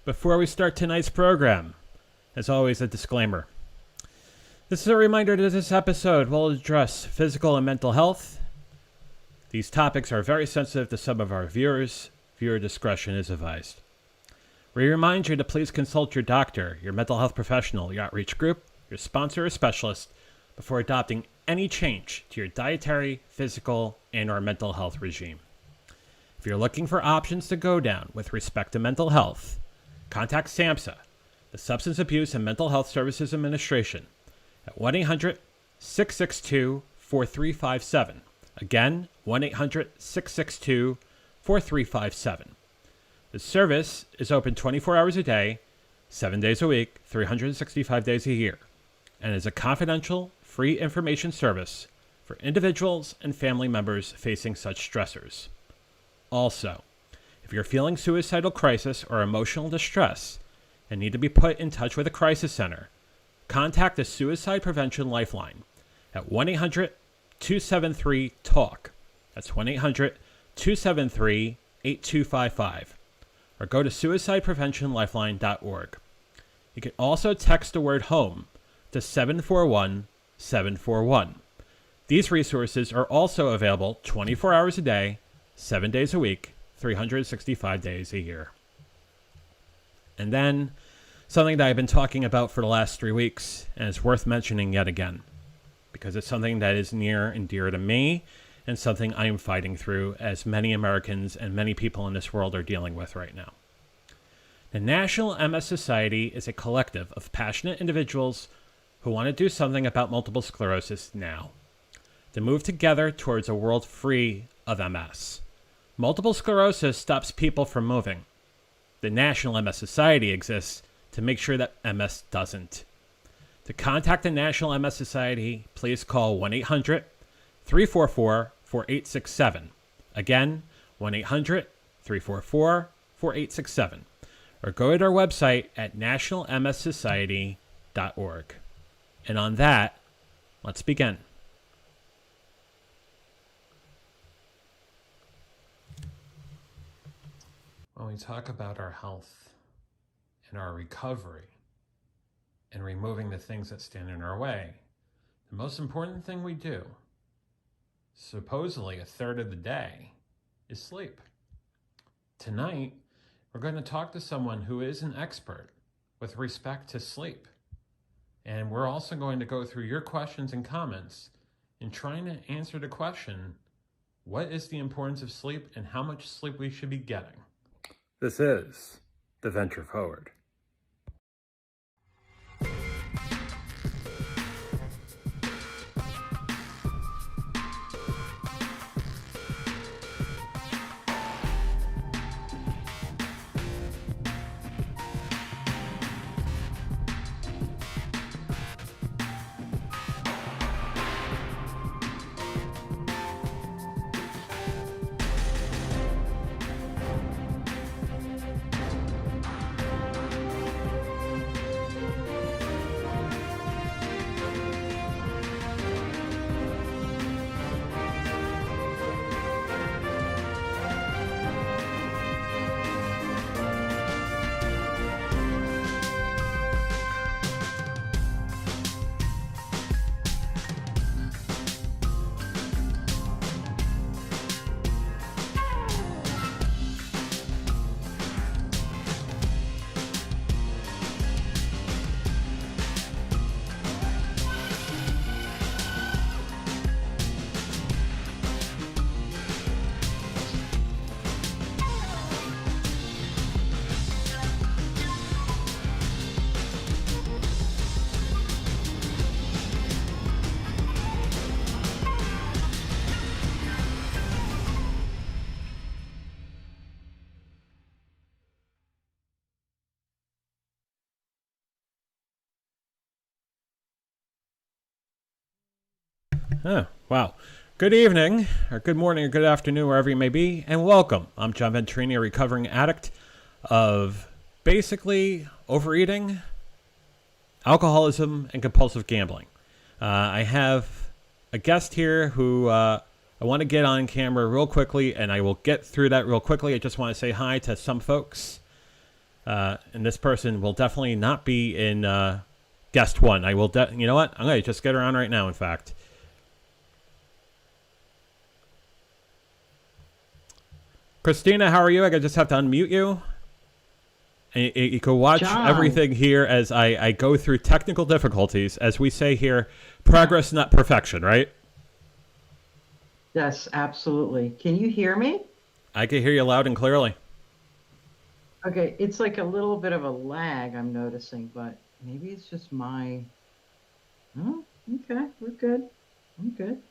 Before we start tonight's program, as always, a disclaimer. This is a reminder that this episode will address physical and mental health. These topics are very sensitive to some of our viewers. Viewer discretion is advised. We remind you to please consult your doctor, your mental health professional, your outreach group, your sponsor or specialist before adopting any change to your dietary, physical, and or mental health regime. If you're looking for options to go down with respect to mental health, contact SAMHSA, the Substance Abuse and Mental Health Services Administration, at 1-800-662-4357. Again, 1-800-662-4357. The service is open 24 hours a day, 7 days a week, 365 days a year, and is a confidential, free information service for individuals and family members facing such stressors. Also, if you're feeling suicidal crisis or emotional distress and need to be put in touch with a crisis center, contact the Suicide Prevention Lifeline at 1-800-273-TALK. That's 1-800-273-8255. Or go to suicidepreventionlifeline.org. You can also text the word HOME to 741-741. These resources are also available 24 hours a day, 7 days a week, 365 days a year. And then, something that I've been talking about for the last 3 weeks, and it's worth mentioning yet again, because it's something that is near and dear to me, and something I am fighting through, as many Americans and many people in this world are dealing with right now. The National MS Society is a collective of passionate individuals who want to do something about multiple sclerosis now, to move together towards a world free of MS. Multiple sclerosis stops people from moving. The National MS Society exists to make sure that MS doesn't. To contact the National MS Society, please call 1-800-344-4867. Again, 1-800-344-4867. Or go to our website at nationalmssociety.org. And on that, let's begin. When we talk about our health and our recovery and removing the things that stand in our way, the most important thing we do, supposedly a third of the day, is sleep. Tonight, we're going to talk to someone who is an expert with respect to sleep. And we're also going to go through your questions and comments in trying to answer the question, what is the importance of sleep and how much sleep we should be getting? This is The Venture Forward. Oh, wow. Good evening, or good morning, or good afternoon, wherever you may be, and welcome. I'm John Venturini, a recovering addict of basically overeating, alcoholism, and compulsive gambling. I have a guest here who I want to get on camera real quickly, and I will get through that real quickly. I just want to say hi to some folks. And this person will definitely not be in guest one. I will, you know what? I'm going to just get her on right now, in fact. Kristina, how are you? I just have to unmute you. And you can watch everything here as I go through technical difficulties. As we say here, progress, not perfection, right? Yes, absolutely. Can you hear me? I can hear you loud and clearly. Okay, it's like a little bit of a lag I'm noticing, but maybe it's just my... Oh, okay, we're good. I'm good.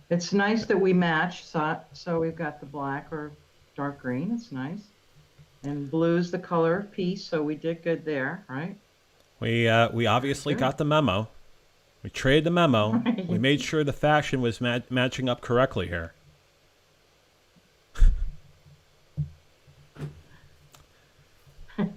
It's nice that we match, so we've got the black or dark green. It's nice. And blue's the color of peace, so we did good there, right? We obviously got the memo. We traded the memo. Right. We made sure the fashion was matching up correctly here.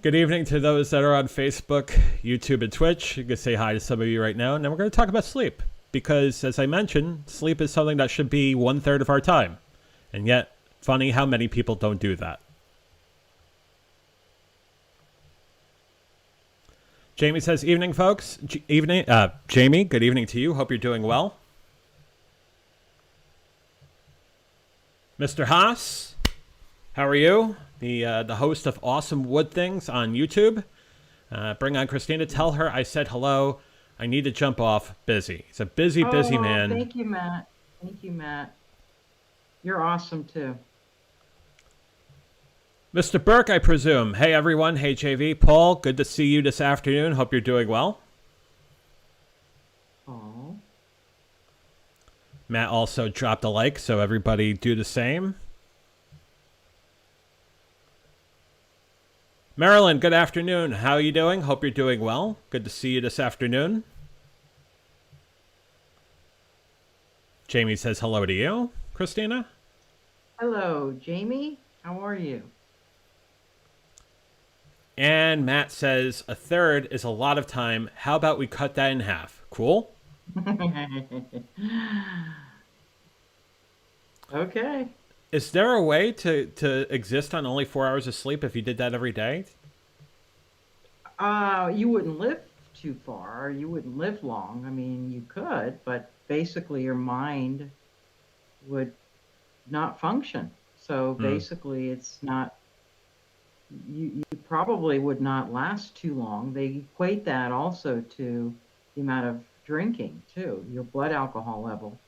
Good evening to those that are on Facebook, YouTube, and Twitch. You can say hi to some of you right now. And then we're going to talk about sleep. Because, as I mentioned, sleep is something that should be 1/3 of our time. And yet, funny how many people don't do that. Jamie says, evening, folks. Evening, Jamie, good evening to you. Hope you're doing well. Mr. Haas, how are you? The host of Awesome Wood Things on YouTube. Bring on Kristina. Tell her I said hello. I need to jump off. Busy. He's a busy man. Thank you, Matt. Thank you, Matt. You're awesome, too. Mr. Burke, I presume. Hey, everyone. Hey, JV. Paul, good to see you this afternoon. Hope you're doing well. Oh. Matt also dropped a like, so everybody do the same. Marilyn, good afternoon. How are you doing? Hope you're doing well. Good to see you this afternoon. Jamie says hello to you, Kristina. Hello, Jamie. How are you? And Matt says 1/3 is a lot of time. How about we cut that in half? Cool? Okay. Is there a way to exist on only 4 hours of sleep if you did that every day? You wouldn't live too far. You wouldn't live long. I mean, you could, but basically your mind would not function. So basically it's not, you probably would not last too long. They equate that also to the amount of drinking too. Your blood alcohol level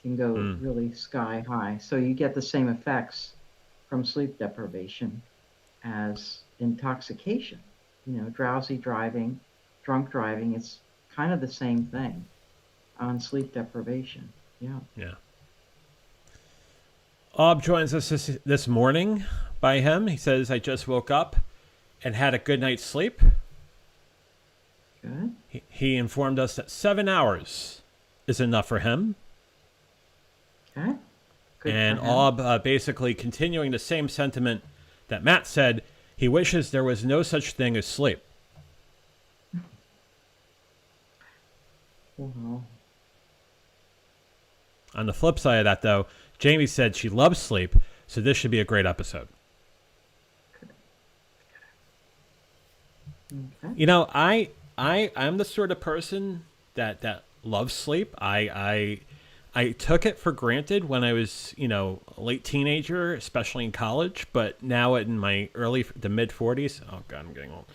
can go really sky high. So you get the same effects from sleep deprivation as intoxication. You know, drowsy driving, drunk driving, it's kind of the same thing on sleep deprivation. Yeah. Yeah. Ob joins us this morning by him. He says, I just woke up and had a good night's sleep. Good. He informed us that 7 hours is enough for him. Okay. Good. And Ob basically continuing the same sentiment that Matt said, he wishes there was no such thing as sleep. Wow. On the flip side of that, though, Jamie said she loves sleep, so this should be a great episode. Okay. You know, I'm the sort of person that loves sleep. I took it for granted when I was, a late teenager, especially in college, but now in my early to mid 40s, oh god, I'm getting old.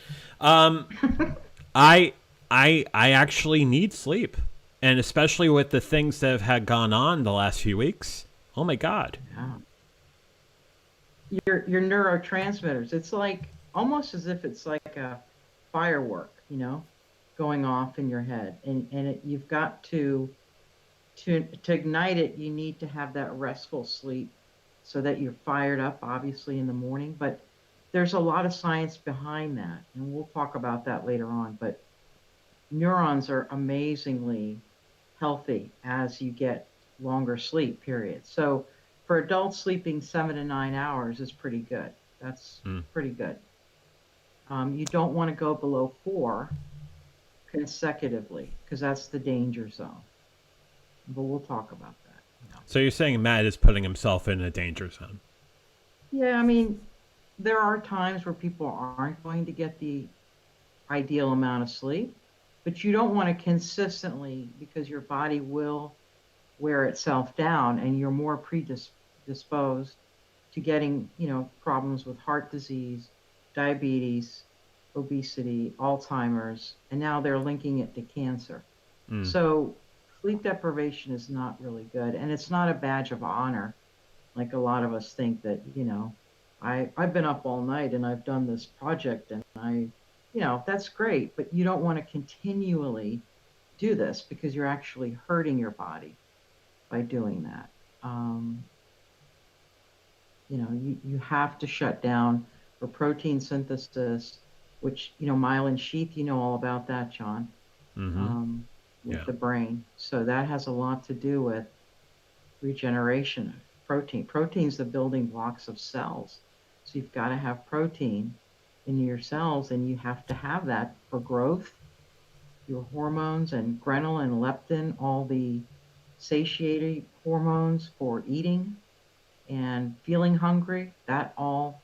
I actually need sleep, and especially with the things that have had gone on the last few weeks. Oh my god. Yeah. Your neurotransmitters. It's like almost as if it's like a firework, going off in your head, and you've got to ignite it. You need to have that restful sleep so that you're fired up, obviously, in the morning. But there's a lot of science behind that, and we'll talk about that later on. But neurons are amazingly healthy as you get longer sleep periods. So for adults, sleeping 7 to 9 hours is pretty good. That's pretty good. You don't want to go below 4 consecutively because that's the danger zone. But we'll talk about that. So you're saying Matt is putting himself in a danger zone? Yeah, I mean, there are times where people aren't going to get the ideal amount of sleep, but you don't want to consistently, because your body will wear itself down and you're more predisposed to getting, problems with heart disease, diabetes, obesity, Alzheimer's, and now they're linking it to cancer. Mm. So sleep deprivation is not really good, and it's not a badge of honor like a lot of us think that, I've been up all night and I've done this project and that's great, but you don't want to continually do this because you're actually hurting your body by doing that. Um, you have to shut down for protein synthesis, which, myelin sheath, you know all about that, John, Mm-hmm. um, with Yeah. the brain. So that has a lot to do with regeneration of protein. Protein's the building blocks of cells. So you've got to have protein in your cells, and you have to have that for growth, your hormones, and ghrelin and leptin, all the satiating hormones for eating and feeling hungry. That all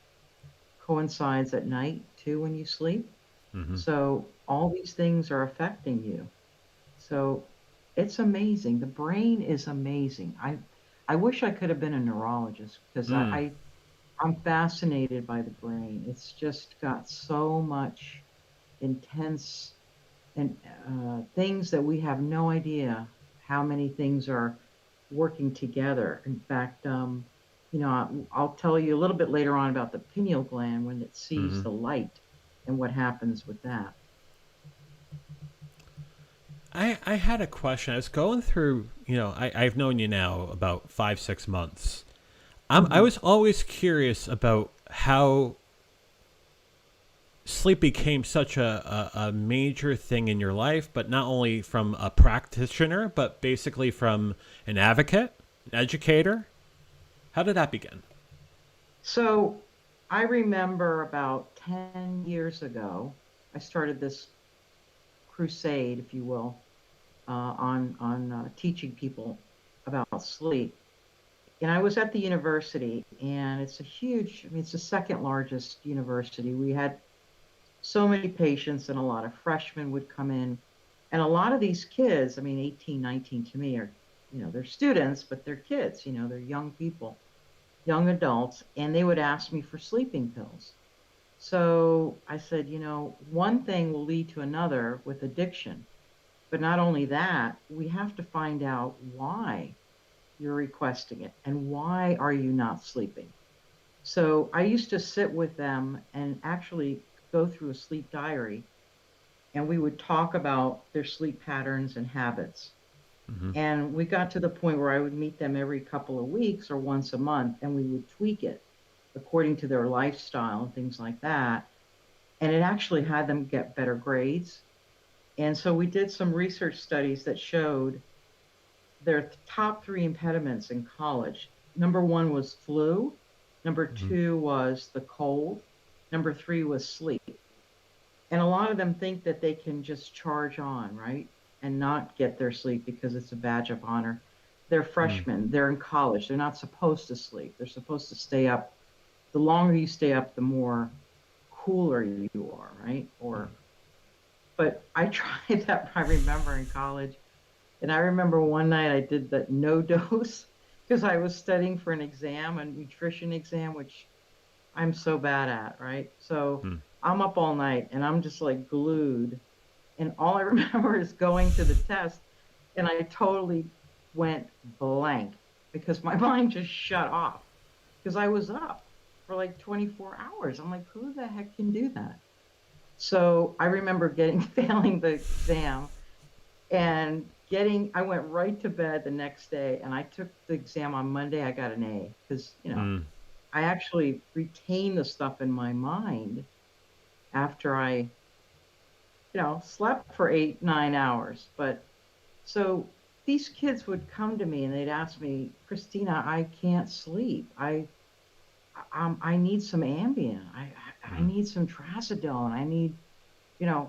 coincides at night too when you sleep. Mm-hmm. So all these things are affecting you. So it's amazing. The brain is amazing. I wish I could have been a neurologist because Mm. I'm fascinated by the brain. It's just got so much intense and things that we have no idea how many things are working together. In fact, I'll tell you a little bit later on about the pineal gland when it sees Mm-hmm. the light and what happens with that. I had a question. I was going through, I've known you now about 5, 6 months. I Hmm. was always curious about how sleep became such a major thing in your life, but not only from a practitioner, but basically from an advocate, an educator. How did that begin? So I remember about 10 years ago, I started this crusade, if you will, on teaching people about sleep. And I was at the university, and it's a huge, I mean, it's the second largest university. We had so many patients, and a lot of freshmen would come in. And a lot of these kids, I mean, 18, 19 to me are, they're students, but they're kids, they're young people, young adults, and they would ask me for sleeping pills. So I said, one thing will lead to another with addiction. But not only that, we have to find out why you're requesting it and why are you not sleeping. So I used to sit with them and actually go through a sleep diary, and we would talk about their sleep patterns and habits. Mm-hmm. And we got to the point where I would meet them every couple of weeks or once a month, and we would tweak it according to their lifestyle and things like that. And it actually had them get better grades. And so we did some research studies that showed their top three impediments in college. Number one was flu. Number Mm-hmm. two was the cold. Number three was sleep. And a lot of them think that they can just charge on, right? And not get their sleep because it's a badge of honor. They're Mm. freshmen, they're in college, they're not supposed to sleep. They're supposed to stay up. The longer you stay up, the more cooler you are, right? But I tried that, I remember in college. And I remember one night I did the no dose because I was studying for an exam, a nutrition exam, which I'm so bad at, right? So Mm. I'm up all night and I'm just like glued. And all I remember is going to the test, and I totally went blank because my mind just shut off because I was up for like 24 hours. I'm like, who the heck can do that? So I remember getting failing the exam and I went right to bed the next day, and I took the exam on Monday. I got an A because, Mm. I actually retained the stuff in my mind after I, slept for 8, 9 hours. But so these kids would come to me and they'd ask me, Kristina, I can't sleep. I need some Ambien. I Mm. need some Trazodone. I need,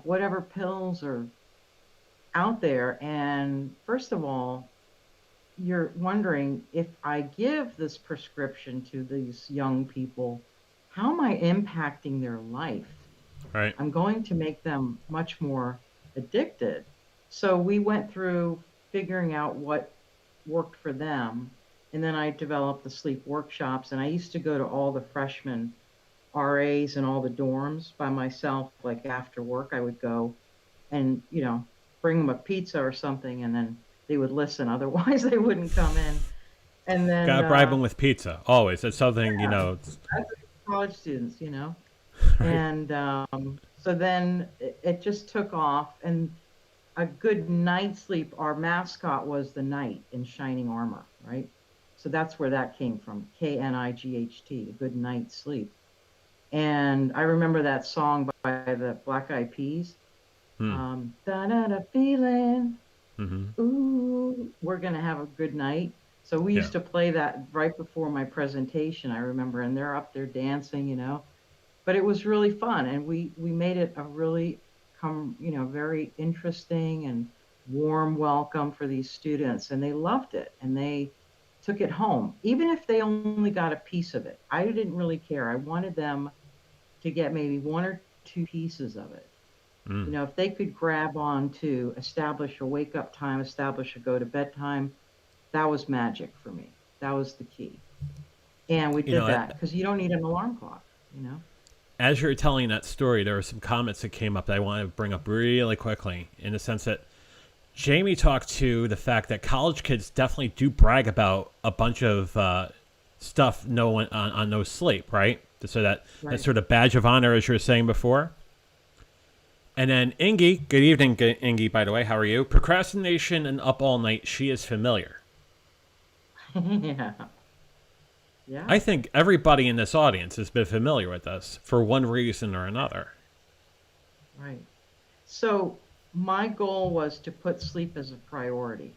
whatever pills are out there. And first of all, you're wondering if I give this prescription to these young people, how am I impacting their life? Right. I'm going to make them much more addicted. So we went through figuring out what worked for them. And then I developed the sleep workshops. And I used to go to all the freshmen RAs in all the dorms by myself. Like after work, I would go and, bring them a pizza or something. And then they would listen. Otherwise, they wouldn't come in. And then, Gotta bribe them with pizza. Always. It's something, yeah, that's college students. Right. And so then it just took off. And a good night's sleep, our mascot was the knight in shining armor, right? So that's where that came from, Knight, the good night's sleep. And I remember that song by the Black Eyed Peas, da-da-da feeling, Mm-hmm. ooh, we're going to have a good night. So we Yeah. used to play that right before my presentation, I remember, and they're up there dancing. But it was really fun, and we made it a really very interesting and warm welcome for these students, and they loved it, and they took it home, even if they only got a piece of it. I didn't really care. I wanted them to get maybe one or two pieces of it. Mm. If they could grab on to establish a wake up time, establish a go to bed time, that was magic for me. That was the key. And we did that because you don't need an alarm clock. As you're telling that story, there were some comments that came up that I want to bring up really quickly, in the sense that Jamie talked to the fact that college kids definitely do brag about a bunch of stuff on no sleep, right? So that sort of badge of honor, as you were saying before. And then Ingy, good evening, Ingy, by the way. How are you? Procrastination and up all night, she is familiar. Yeah. Yeah. I think everybody in this audience has been familiar with this for one reason or another. Right. So my goal was to put sleep as a priority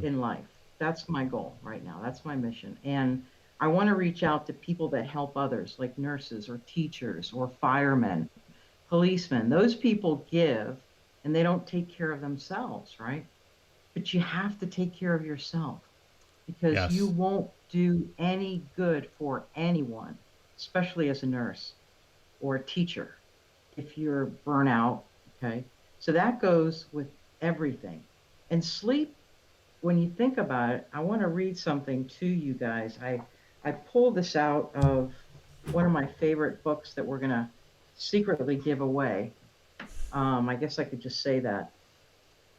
in life. That's my goal right now. That's my mission. And I want to reach out to people that help others, like nurses or teachers or firemen, policemen. Those people give and they don't take care of themselves, right? But you have to take care of yourself, because you won't do any good for anyone, especially as a nurse or a teacher, if you're burnout. Okay. So that goes with everything. And sleep, when you think about it, I want to read something to you guys. I pulled this out of one of my favorite books that we're going to secretly give away. I guess I could just say that.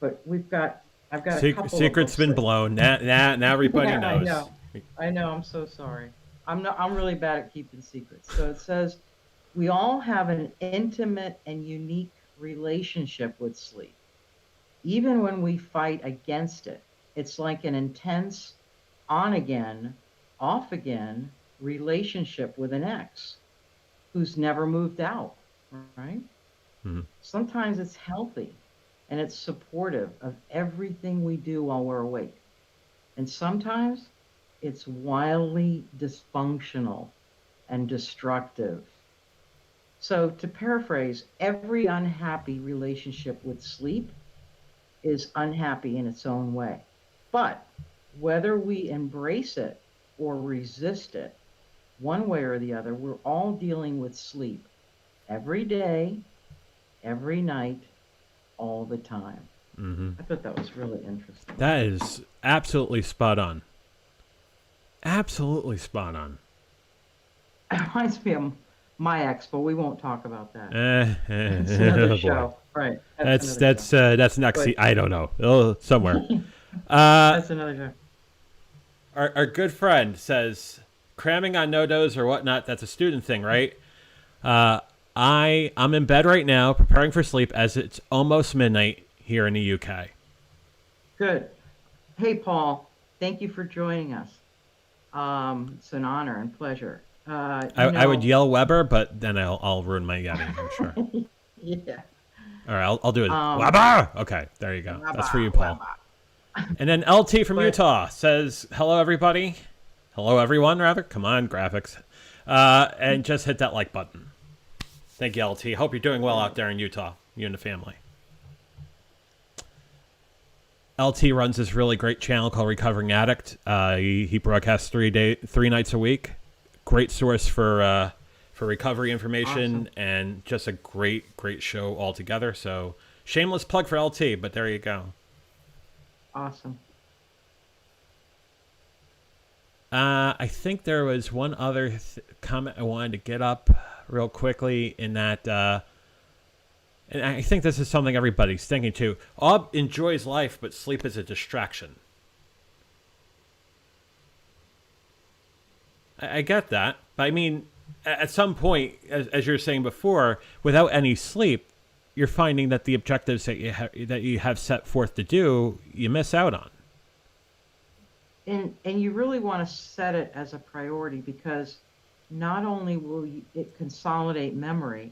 But I've got a couple Secret's of been blown. Now everybody knows. I know. I'm so sorry. I'm really bad at keeping secrets. So it says, we all have an intimate and unique relationship with sleep. Even when we fight against it, it's like an intense on again, off again relationship with an ex who's never moved out, right? Mm-hmm. Sometimes it's healthy and it's supportive of everything we do while we're awake. And sometimes it's wildly dysfunctional and destructive. So, to paraphrase, every unhappy relationship with sleep is unhappy in its own way. But whether we embrace it or resist it, one way or the other, we're all dealing with sleep every day, every night, all the time. Mm-hmm. I thought that was really interesting. That is absolutely spot on. Absolutely spot on. It reminds me of my ex, but we won't talk about that. It's another show, right? That's next. But, I don't know. Somewhere. That's another show. Our good friend says cramming on no-dos or whatnot. That's a student thing, right? I'm in bed right now, preparing for sleep as it's almost midnight here in the UK. Good. Hey, Paul. Thank you for joining us. It's an honor and pleasure. I would yell Weber, but then I'll ruin my Yeti, I'm sure. Yeah. All right, I'll do it. Weber! Okay, there you go. That's for you, Paul. And then LT from Utah says, hello, everybody. Hello, everyone, rather. Come on, graphics. And just hit that like button. Thank you, LT. Hope you're doing well out there in Utah, you and the family. LT runs this really great channel called Recovering Addict. He broadcasts 3 nights a week. Great source for for recovery information, Awesome. and just a great show altogether. So shameless plug for LT, but there you go. Awesome. I think there was one other comment I wanted to get up real quickly in that, and I think this is something everybody's thinking too. Ob enjoys life, but sleep is a distraction. I get that, but I mean, at some point, as you were saying before, without any sleep, you're finding that the objectives that you have set forth to do, you miss out on. And you really want to set it as a priority, because not only will it consolidate memory,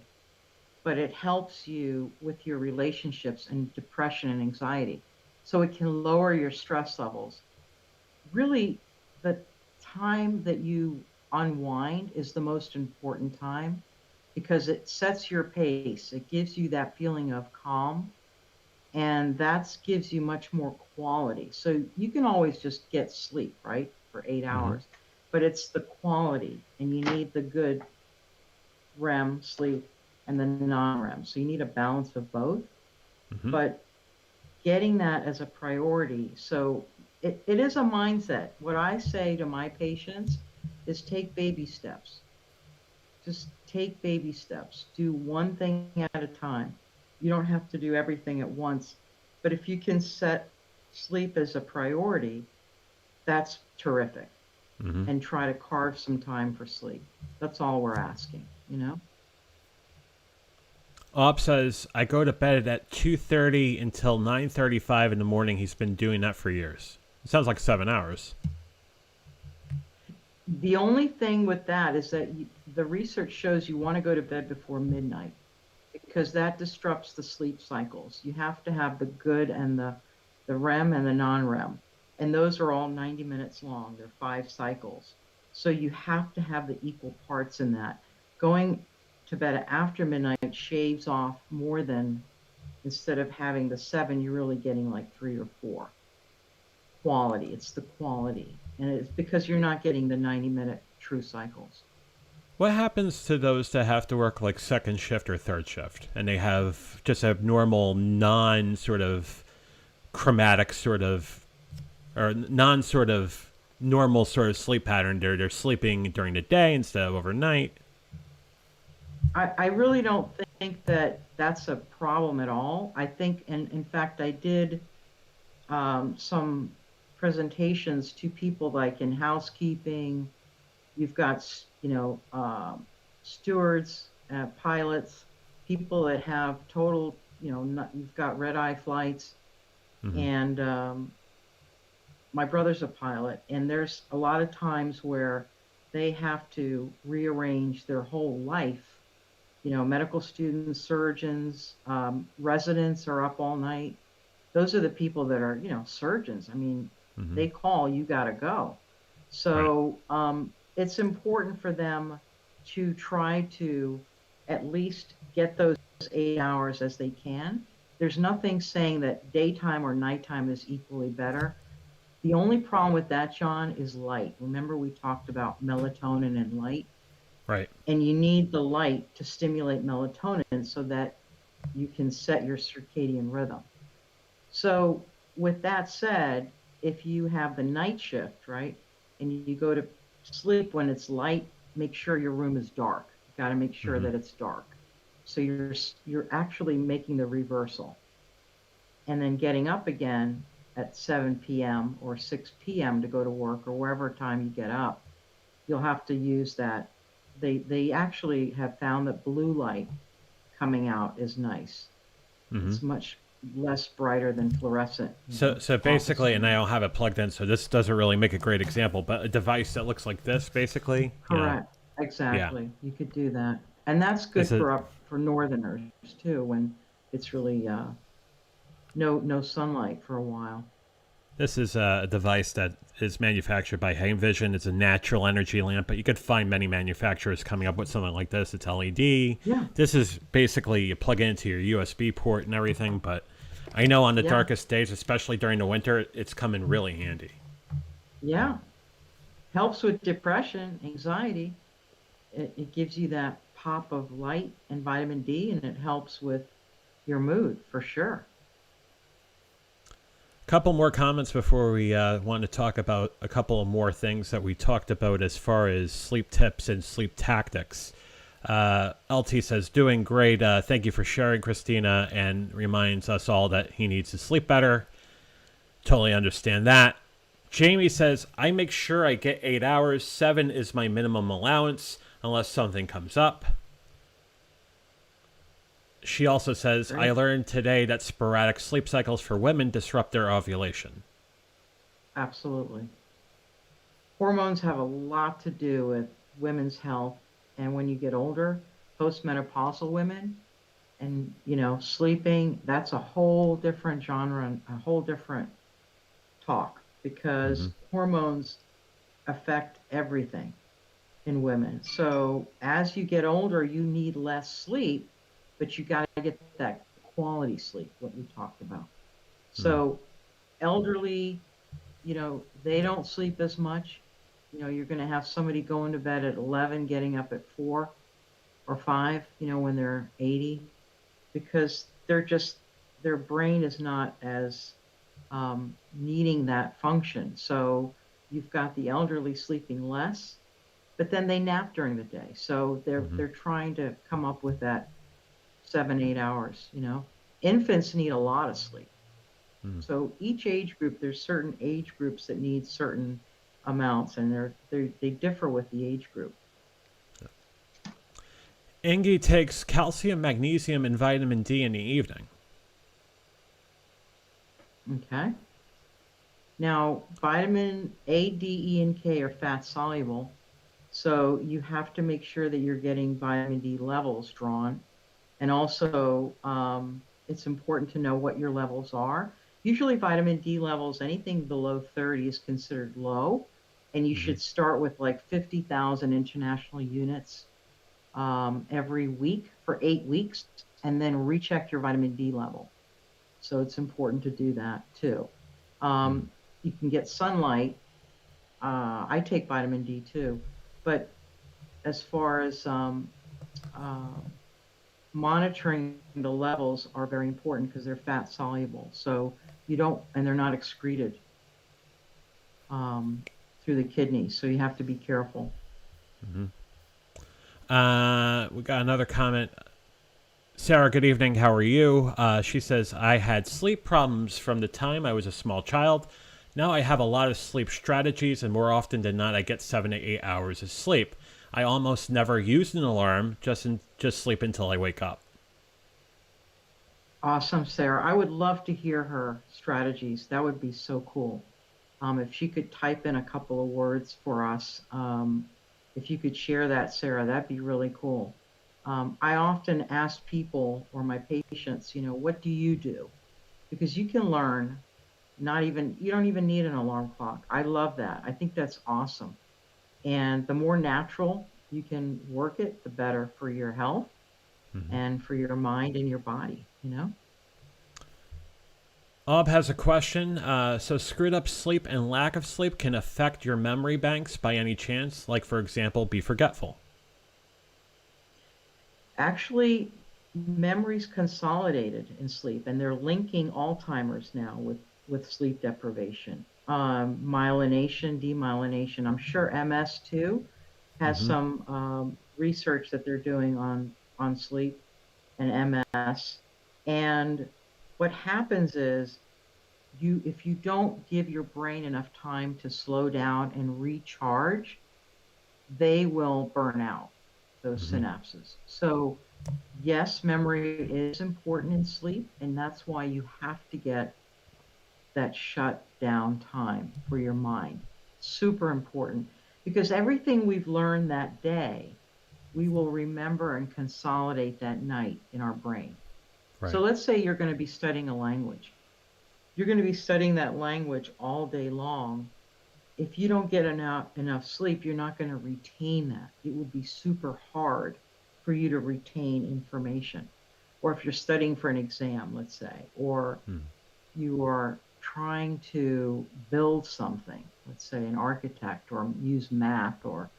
but it helps you with your relationships and depression and anxiety. So it can lower your stress levels. Really, the time that you unwind is the most important time, because it sets your pace. It gives you that feeling of calm, and that gives you much more quality. So you can always just get sleep, right, for 8 hours, but it's the quality, and you need the good REM sleep and the non-REM. So you need a balance of both, but getting that as a priority. So it is a mindset. What I say to my patients is take baby steps. Just take baby steps. Do one thing at a time. You don't have to do everything at once. But if you can set sleep as a priority, that's terrific. And try to carve some time for sleep. That's all we're asking, you know? Ob says, I go to bed at 2:30 until 9:35 in the morning. He's been doing that for years. It sounds like 7 hours. The only thing with that is that the research shows you want to go to bed before midnight, because that disrupts the sleep cycles. You have to have the good and the REM and the non-REM. And those are all 90 minutes long. They're 5 cycles. So you have to have the equal parts in that. Going to bed after midnight shaves off more than, instead of having the 7, you're really getting like 3 or 4. Quality. It's the quality. And it's because you're not getting the 90-minute true cycles. What happens to those that have to work like second shift or third shift, and they have just a normal non-sort of chromatic sort of, or non-sort of normal sort of sleep pattern? They're sleeping during the day instead of overnight. I really don't think that that's a problem at all. I think, and in fact, I did some presentations to people like in housekeeping. You've got, stewards, pilots, people that have total, you've got red-eye flights. And my brother's a pilot, and there's a lot of times where they have to rearrange their whole life. Medical students, surgeons, residents are up all night. Those are the people that are, surgeons. I mean, they call, you got to go. So it's important for them to try to at least get those 8 hours as they can. There's nothing saying that daytime or nighttime is equally better. The only problem with that, John, is light. Remember, we talked about melatonin and light? Right. And you need the light to stimulate melatonin so that you can set your circadian rhythm. So with that said, if you have the night shift, right, and you go to sleep when it's light, make sure your room is dark. You've got to make sure that it's dark. So you're actually making the reversal. And then getting up again at 7 p.m. or 6 p.m. to go to work, or wherever time you get up, you'll have to use that. They actually have found that blue light coming out is nice. It's much less brighter than fluorescent. So basically, and I don't have it plugged in, so this doesn't really make a great example, but a device that looks like this, basically. Correct. Exactly. Yeah. You could do that. And that's good for northerners too, when it's really no sunlight for a while. This is a device that is manufactured by Vision. It's a natural energy lamp, but you could find many manufacturers coming up with something like this. It's LED. Yeah. This is basically, you plug it into your USB port and everything, but I know on the darkest days, especially during the winter, it's coming really handy. Yeah. Helps with depression, anxiety. it gives you that pop of light and vitamin D, and it helps with your mood for sure. Couple more comments before we want to talk about a couple of more things that we talked about as far as sleep tips and sleep tactics. LT says, doing great. Thank you for sharing, Kristina, and reminds us all that he needs to sleep better. Totally understand that. Jamie says, I make sure I get 8 hours. 7 is my minimum allowance unless something comes up. She also says, I learned today that sporadic sleep cycles for women disrupt their ovulation. Absolutely. Hormones have a lot to do with women's health. And when you get older, postmenopausal women, and sleeping, that's a whole different genre and a whole different talk, because hormones affect everything in women. So as you get older, you need less sleep, but you got to get that quality sleep, what we talked about. So elderly, they don't sleep as much. You're going to have somebody going to bed at 11, getting up at 4 or 5, when they're 80, because their brain is not as needing that function. So you've got the elderly sleeping less, but then they nap during the day. So they're trying to come up with that 7, 8 hours. Infants need a lot of sleep. So each age group, there's certain age groups that need certain amounts, and they differ with the age group. Angie takes calcium, magnesium, and vitamin D in the evening. Okay. Now, vitamin A, D, E, and K are fat soluble, so you have to make sure that you're getting vitamin D levels drawn. And also, it's important to know what your levels are. Usually vitamin D levels, anything below 30 is considered low, and you should start with like 50,000 international units every week for 8 weeks, and then recheck your vitamin D level. So it's important to do that too. You can get sunlight. I take vitamin D too, but as far as monitoring the levels are very important, because they're fat soluble. So and they're not excreted through the kidneys. So you have to be careful. We got another comment. Sarah, good evening. How are you? She says, I had sleep problems from the time I was a small child. Now I have a lot of sleep strategies, and more often than not, I get 7 to 8 hours of sleep. I almost never use an alarm, just sleep until I wake up. Awesome, Sarah. I would love to hear her strategies. That would be so cool. If she could type in a couple of words for us, if you could share that, Sarah, that'd be really cool. I often ask people or my patients, what do you do? Because you can learn, you don't even need an alarm clock. I love that. I think that's awesome. And the more natural you can work it, the better for your health and for your mind and your body, Ob has a question. So screwed up sleep and lack of sleep can affect your memory banks by any chance? Like, for example, be forgetful? Actually, memory's consolidated in sleep, and they're linking Alzheimer's now with sleep deprivation. Myelination, demyelination. I'm sure MS too has some research that they're doing on sleep and MS. And what happens is, if you don't give your brain enough time to slow down and recharge, they will burn out, those synapses. So yes, memory is important in sleep, and that's why you have to get that shut down time for your mind. Super important, because everything we've learned that day, we will remember and consolidate that night in our brain. Right. So let's say you're going to be studying a language. You're going to be studying that language all day long. If you don't get enough sleep, you're not going to retain that. It will be super hard for you to retain information. Or if you're studying for an exam, let's say, or you are trying to build something, let's say an architect, or use math or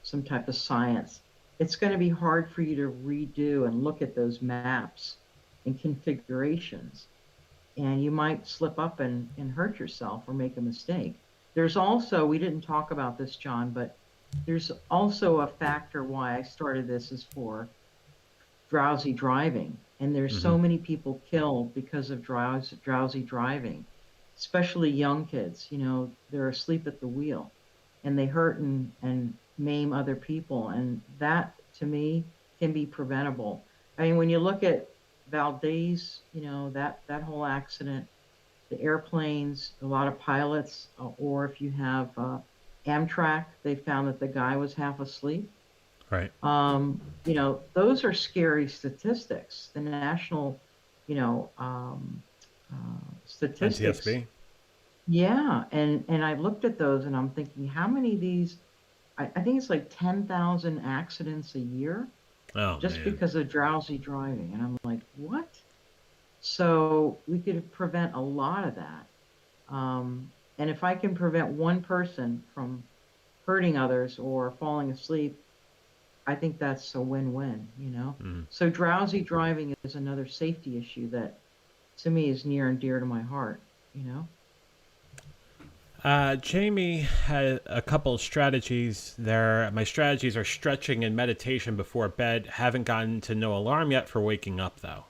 some type of science, it's going to be hard for you to redo and look at those maps and configurations. And you might slip up and hurt yourself or make a mistake. There's also, we didn't talk about this, John, but there's also a factor why I started this is for drowsy driving. And there's Hmm. so many people killed because of drowsy driving, especially young kids. You know, they're asleep at the wheel and they hurt and maim other people. And that, to me, can be preventable. I mean, when you look at Valdez, you know, that whole accident, the airplanes, a lot of pilots, or if you have Amtrak, they found that the guy was half asleep. Right. You know, those are scary statistics. The national, you know, statistics. NTSB. Yeah, and I looked at those and I'm thinking, how many of these? I think it's like 10,000 accidents a year Oh just man. because of drowsy driving. And I'm like, what? So we could prevent a lot of that. And if I can prevent one person from hurting others or falling asleep, I think that's a win-win, you know? Mm. So drowsy driving is another safety issue that to me is near and dear to my heart, you know? Jamie had a couple of strategies there. My strategies are stretching and meditation before bed. Haven't gotten to no alarm yet for waking up, though.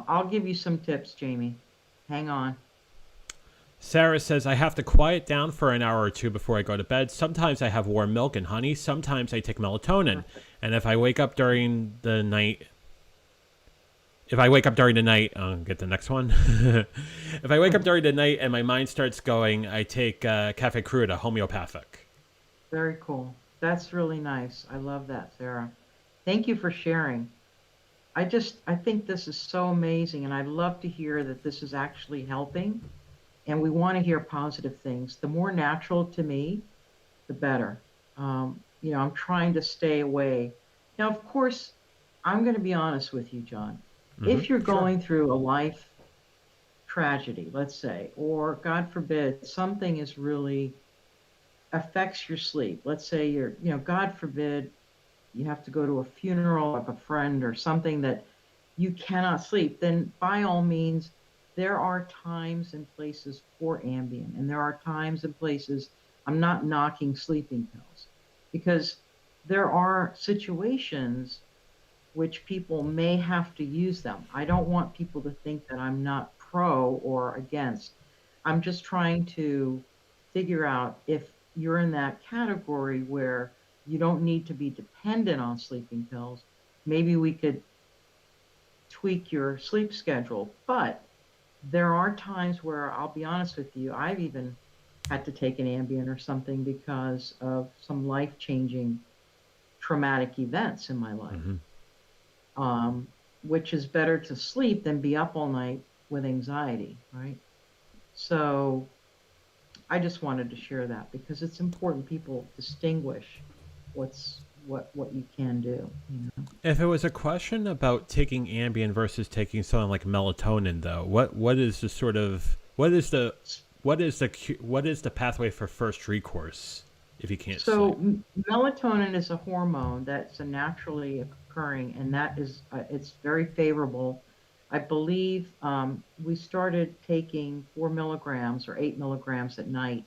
I'll give you some tips, Jamie. Hang on. Sarah says, I have to quiet down for an hour or two before I go to bed. Sometimes I have warm milk and honey. Sometimes I take melatonin. And if I wake up during the night, I'll get the next one. If I wake up during the night and my mind starts going, I take Cafe Cruda, homeopathic. Very cool. That's really nice. I love that, Sarah. Thank you for sharing. I think this is so amazing, and I'd love to hear that this is actually helping. And we want to hear positive things. The more natural to me, the better. You know, I'm trying to stay away. Now, of course, I'm going to be honest with you, John. Mm-hmm. If you're Sure. going through a life tragedy, let's say, or God forbid, something is really affects your sleep. Let's say you're, you know, God forbid, you have to go to a funeral of a friend or something that you cannot sleep, then by all means, there are times and places for Ambien, and there are times and places. I'm not knocking sleeping pills because there are situations which people may have to use them. I don't want people to think that I'm not pro or against. I'm just trying to figure out if you're in that category where you don't need to be dependent on sleeping pills. Maybe we could tweak your sleep schedule. But there are times where I'll be honest with you, I've even had to take an Ambien or something because of some life changing traumatic events in my life, Mm-hmm. um, which is better to sleep than be up all night with anxiety, right? So I just wanted to share that because it's important people distinguish what you can do, you know. If it was a question about taking Ambien versus taking something like melatonin, though, what is the sort of what is the pathway for first recourse if you can't So sleep? melatonin is a hormone that's a naturally occurring, and that is it's very favorable. I believe we started taking 4 milligrams or 8 milligrams at night,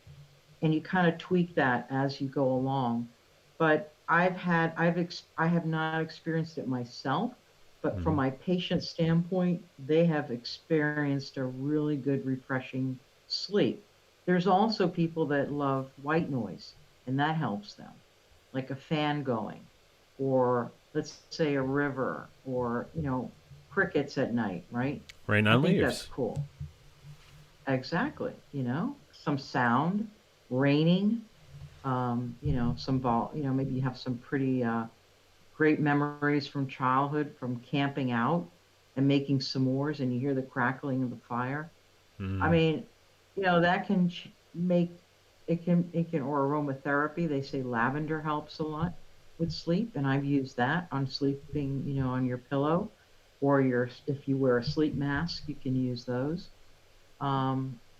and you kind of tweak that as you go along. But I have not experienced it myself, but from Mm-hmm. my patient standpoint, they have experienced a really good, refreshing sleep. There's also people that love white noise, and that helps them, like a fan going, or let's say a river, or you know, crickets at night, right? Rain I on think that's leaves. cool. Exactly. You know, some sound, raining, you know, you know, maybe you have some pretty great memories from childhood from camping out and making s'mores and you hear the crackling of the fire. I Mm. mean, you know, that can make it can or aromatherapy. They say lavender helps a lot with sleep, and I've used that on sleeping, you know, on your pillow or your if you wear a sleep mask, you can use those.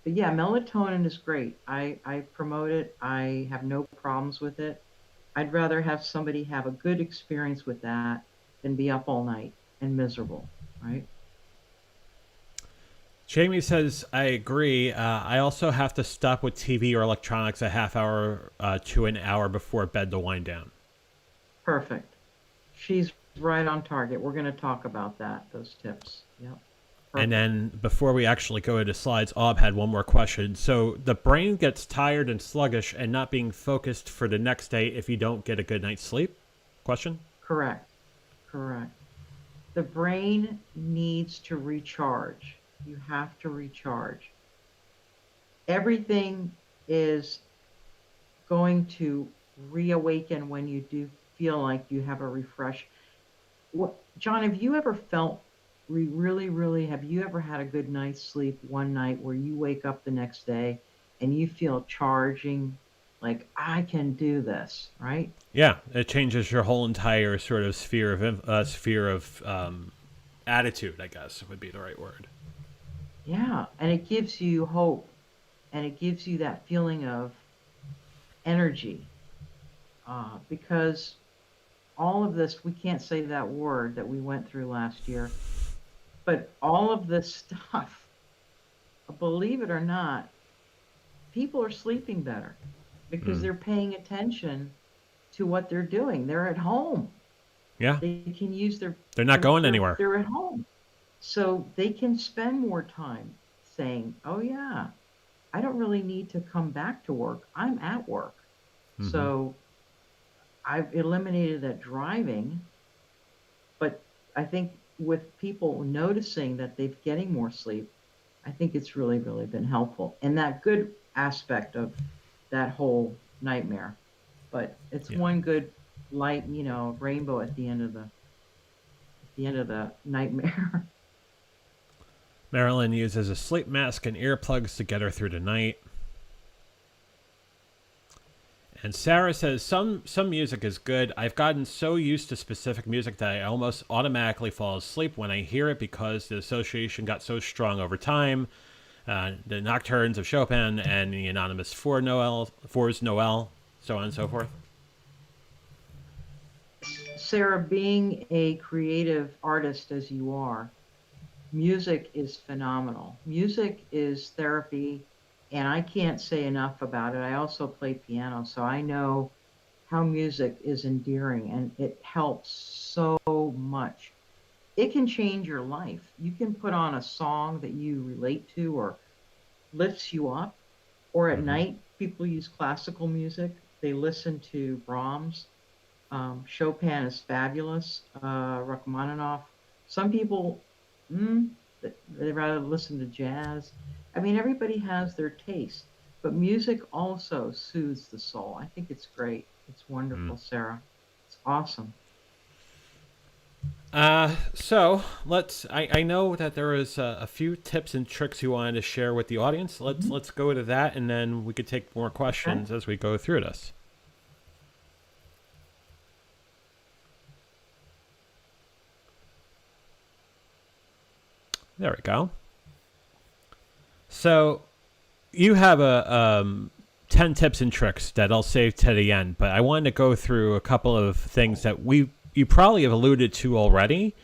But yeah, melatonin is great. I promote it. I have no problems with it. I'd rather have somebody have a good experience with that than be up all night and miserable, right? Jamie says, I agree. I also have to stop with TV or electronics a half hour to an hour before bed to wind down. Perfect. She's right on target. We're going to talk about that, those tips. Yep. And Perfect. then before we actually go into slides, Ob had one more question. So the brain gets tired and sluggish and not being focused for the next day if you don't get a good night's sleep? Question? Correct. Correct. The brain needs to recharge. You have to recharge. Everything is going to reawaken when you do feel like you have a refresh. What, John, have you ever felt really, really, have you ever had a good night's sleep one night where you wake up the next day and you feel charging, like I can do this, right? Yeah, it changes your whole entire sort of sphere of attitude, I guess would be the right word. Yeah, and it gives you hope and it gives you that feeling of energy because all of this, we can't say that word that we went through last year, but all of this stuff, believe it or not, people are sleeping better because Mm. they're paying attention to what they're doing. They're at home. Yeah, They can use they're not going anywhere. they're at home. So they can spend more time saying, "Oh yeah, I don't really need to come back to work. I'm at work." Mm-hmm. So I've eliminated that driving, but I think with people noticing that they're getting more sleep, I think it's really, really been helpful. And that good aspect of that whole nightmare. But it's Yeah. one good light, rainbow at the end of the nightmare. Marilyn uses a sleep mask and earplugs to get her through the night. And Sarah says some music is good. I've gotten so used to specific music that I almost automatically fall asleep when I hear it because the association got so strong over time. The Nocturnes of Chopin and the Anonymous Fours Noel, so on and so forth. Sarah, being a creative artist as you are, music is phenomenal. Music is therapy, and I can't say enough about it. I also play piano, so I know how music is endearing and it helps so much. It can change your life. You can put on a song that you relate to or lifts you up, or at Mm-hmm. night, people use classical music. They listen to Brahms. Chopin is fabulous. Rachmaninoff. Some people, mm, they rather listen to jazz. I mean, everybody has their taste, but music also soothes the soul. I think it's great. It's Mm. wonderful, Sarah. It's awesome. So let's. I know that there is a few tips and tricks you wanted to share with the audience. Mhm. Let's go to that, and then we could take more Okay. questions as we go through this. There we go. So you have a 10 tips and tricks that I'll save to the end, but I wanted to go through a couple of things that you probably have alluded to already,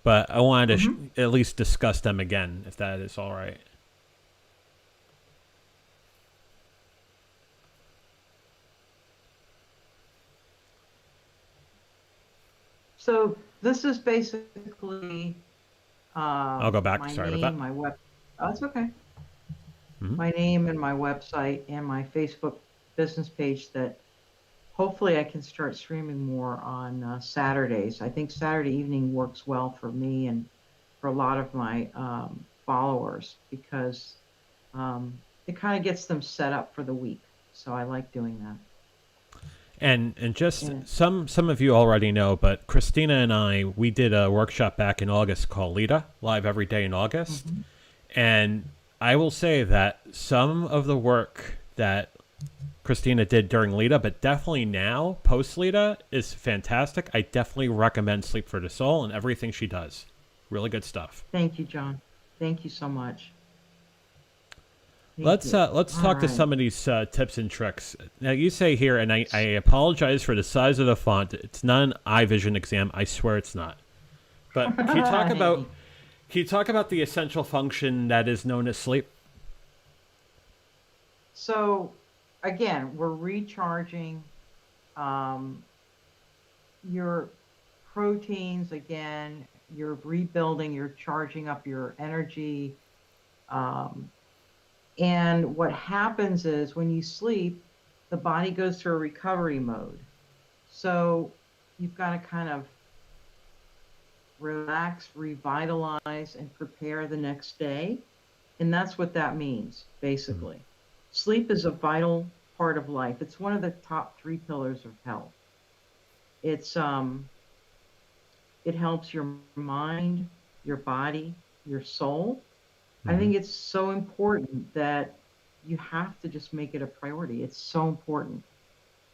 but I wanted to Hmm. at least discuss them again, if that is all right. So this is basically I'll go back. my Sorry about that. name, my web. Oh, that's okay. Hmm. My name and my website and my Facebook business page that hopefully I can start streaming more on Saturdays. I think Saturday evening works well for me and for a lot of my followers because it kind of gets them set up for the week. So I like doing that. And just And, some of you already know, but Christina and I, we did a workshop back in August called Lita, live every day in August. mhm. And I will say that some of the work that Christina did during Lita, but definitely now, post Lita, is fantastic. I definitely recommend Sleep for the Soul and everything she does. Really good stuff. Thank you, John. Thank you so much. Thank you. Let's All talk to right. some of these tips and tricks. Now you say here, and I apologize for the size of the font. It's not an eye vision exam. I swear it's not. But Hey. can you talk about the essential function that is known as sleep? So again, we're recharging um, your proteins again. You're rebuilding. You're charging up your energy. Um, and what happens is when you sleep, the body goes through a recovery mode. So you've got to kind of relax, revitalize, and prepare the next day. And that's what that means, Mhm. basically. Sleep is a vital part of life. It's one of the top three pillars of health. It's it helps your mind, your body, your soul. I Mhm. think it's so important that you have to just make it a priority. It's so important.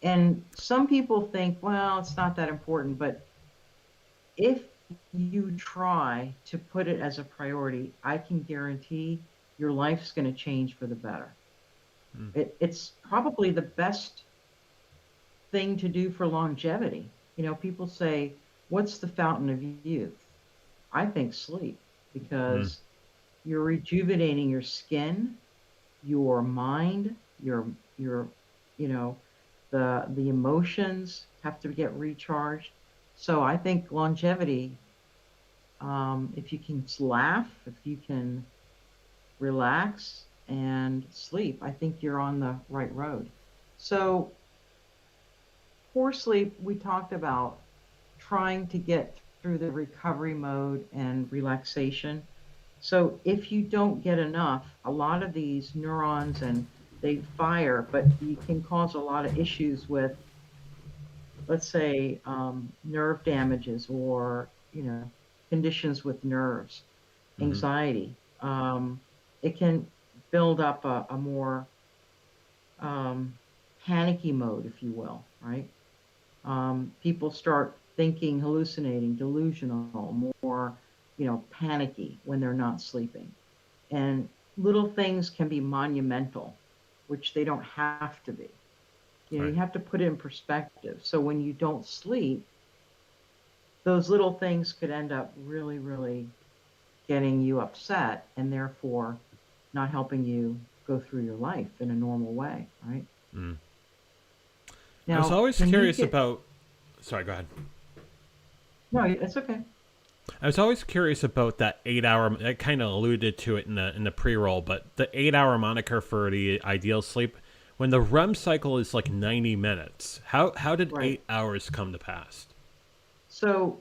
And some people think, well, it's not that important, but if you try to put it as a priority, I can guarantee your life's going to change for the better. Mm. It's probably the best thing to do for longevity. You know, people say, what's the fountain of youth? I think sleep, Mm. because you're rejuvenating your skin, your mind, your you know, the emotions have to get recharged. So I think longevity, if you can laugh, if you can relax and sleep, I think you're on the right road. So poor sleep, we talked about trying to get through the recovery mode and relaxation. So if you don't get enough, a lot of these neurons and they fire, but you can cause a lot of issues with, let's say, nerve damages or, conditions with nerves, Mhm. anxiety. It can build up a more um, panicky mode, if you will, right? People start thinking, hallucinating, delusional, more, panicky when they're not sleeping. And little things can be monumental, which they don't have to be. You Right. have to put it in perspective. So when you don't sleep, those little things could end up really, really getting you upset and therefore not helping you go through your life in a normal way, right? Mm. I was Now, always can you curious get, about. Sorry, go ahead. no, it's okay. I was always curious about that 8 hour. I kind of alluded to it in the pre-roll, but the 8 hour moniker for the ideal sleep. When the REM cycle is like 90 minutes, how did Right. 8 hours come to pass? So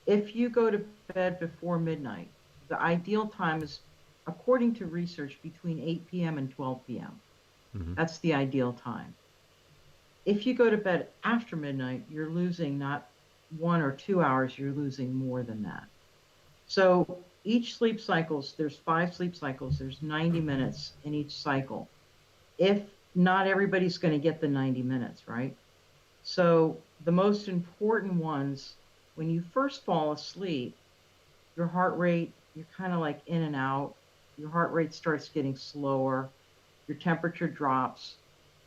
if you go to bed before midnight, the ideal time is, according to research, between 8 p.m. and 12 p.m. Hmm. That's the ideal time. If you go to bed after midnight, you're losing not 1 or 2 hours, you're losing more than that. So each sleep cycles, there's 5 sleep cycles, there's 90 minutes in each cycle. If not everybody's going to get the 90 minutes, right? So the most important ones, when you first fall asleep, your heart rate, you're kind of like in and out. Your heart rate starts getting slower. Your temperature drops.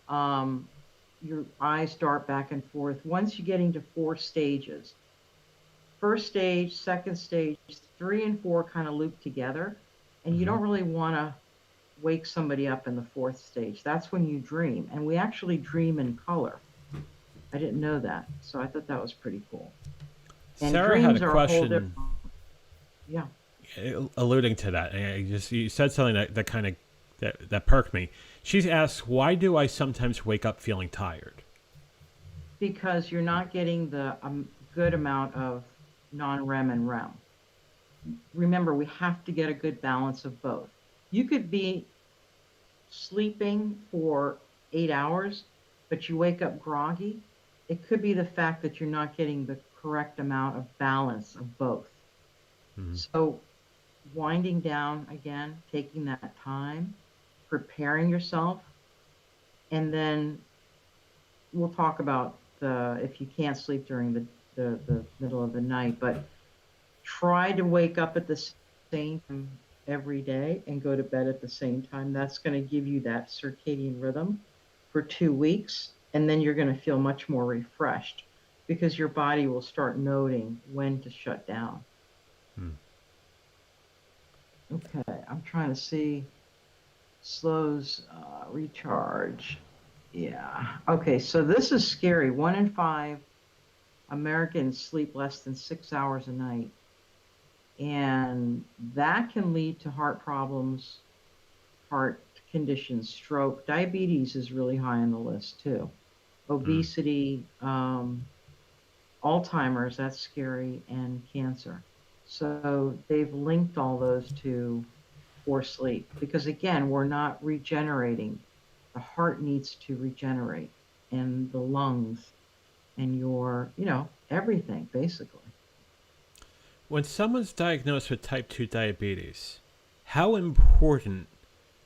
Um, your eyes dart back and forth. Once you get into 4 stages, first stage, second stage, three and four kind of loop together. And you Hmm. don't really want to wake somebody up in the fourth stage. That's when you dream. And we actually dream in color. I didn't know that. So I thought that was pretty cool. And Sarah had a dreams are a whole different, question yeah. alluding to that. And you said something that kind of that perked me. She asks, "Why do I sometimes wake up feeling tired?" Because you're not getting the good amount of non-REM and REM. Remember, we have to get a good balance of both. You could be sleeping for 8 hours, but you wake up groggy. It could be the fact that you're not getting the correct amount of balance of both. Hmm. So, winding down again, taking that time, preparing yourself, and then we'll talk about the if you can't sleep during the middle of the night, but try to wake up at the same time every day and go to bed at the same time, that's going to give you that circadian rhythm for 2 weeks. And then you're going to feel much more refreshed because your body will start noting when to shut down. Hmm. Okay, I'm trying to see. Slows recharge. Yeah. Okay, so this is scary. 1 in 5 Americans sleep less than 6 hours a night. And that can lead to heart problems, heart conditions, stroke. Diabetes is really high on the list too. Hmm. Obesity, Alzheimer's, that's scary, and cancer. So they've linked all those to poor sleep because, again, we're not regenerating. The heart needs to regenerate, and the lungs, and everything basically. When someone's diagnosed with type 2 diabetes, how important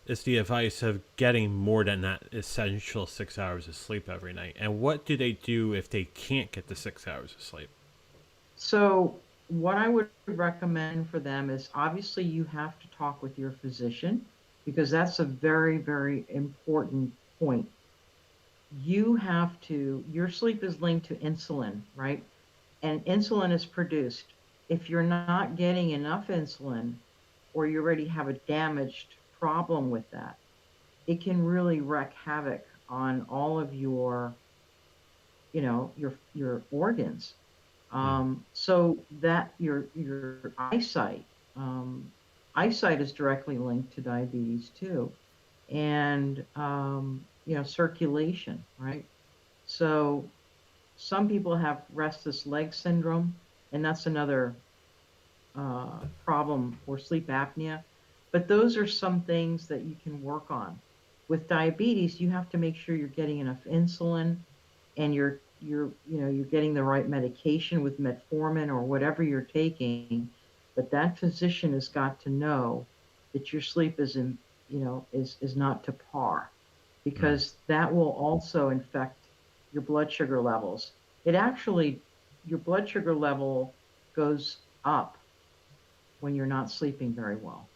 is the advice of getting more than that essential 6 hours of sleep every night? And what do they do if they can't get the 6 hours of sleep? So, what I would recommend for them is obviously you have to talk with your physician because that's a very, very important point. Your sleep is linked to insulin, right? And insulin is produced. If you're not getting enough insulin or you already have a damaged problem with that, it can really wreak havoc on all of your organs. Hmm. So that your um, eyesight is directly linked to diabetes too, and circulation, right? So some people have restless leg syndrome, and that's another problem, or sleep apnea. But those are some things that you can work on. With diabetes, you have to make sure you're getting enough insulin and you're getting the right medication with metformin or whatever you're taking. But that physician has got to know that your sleep is not to par, Hmm. because that will also infect your blood sugar levels. It actually Your blood sugar level goes up when you're not sleeping very well.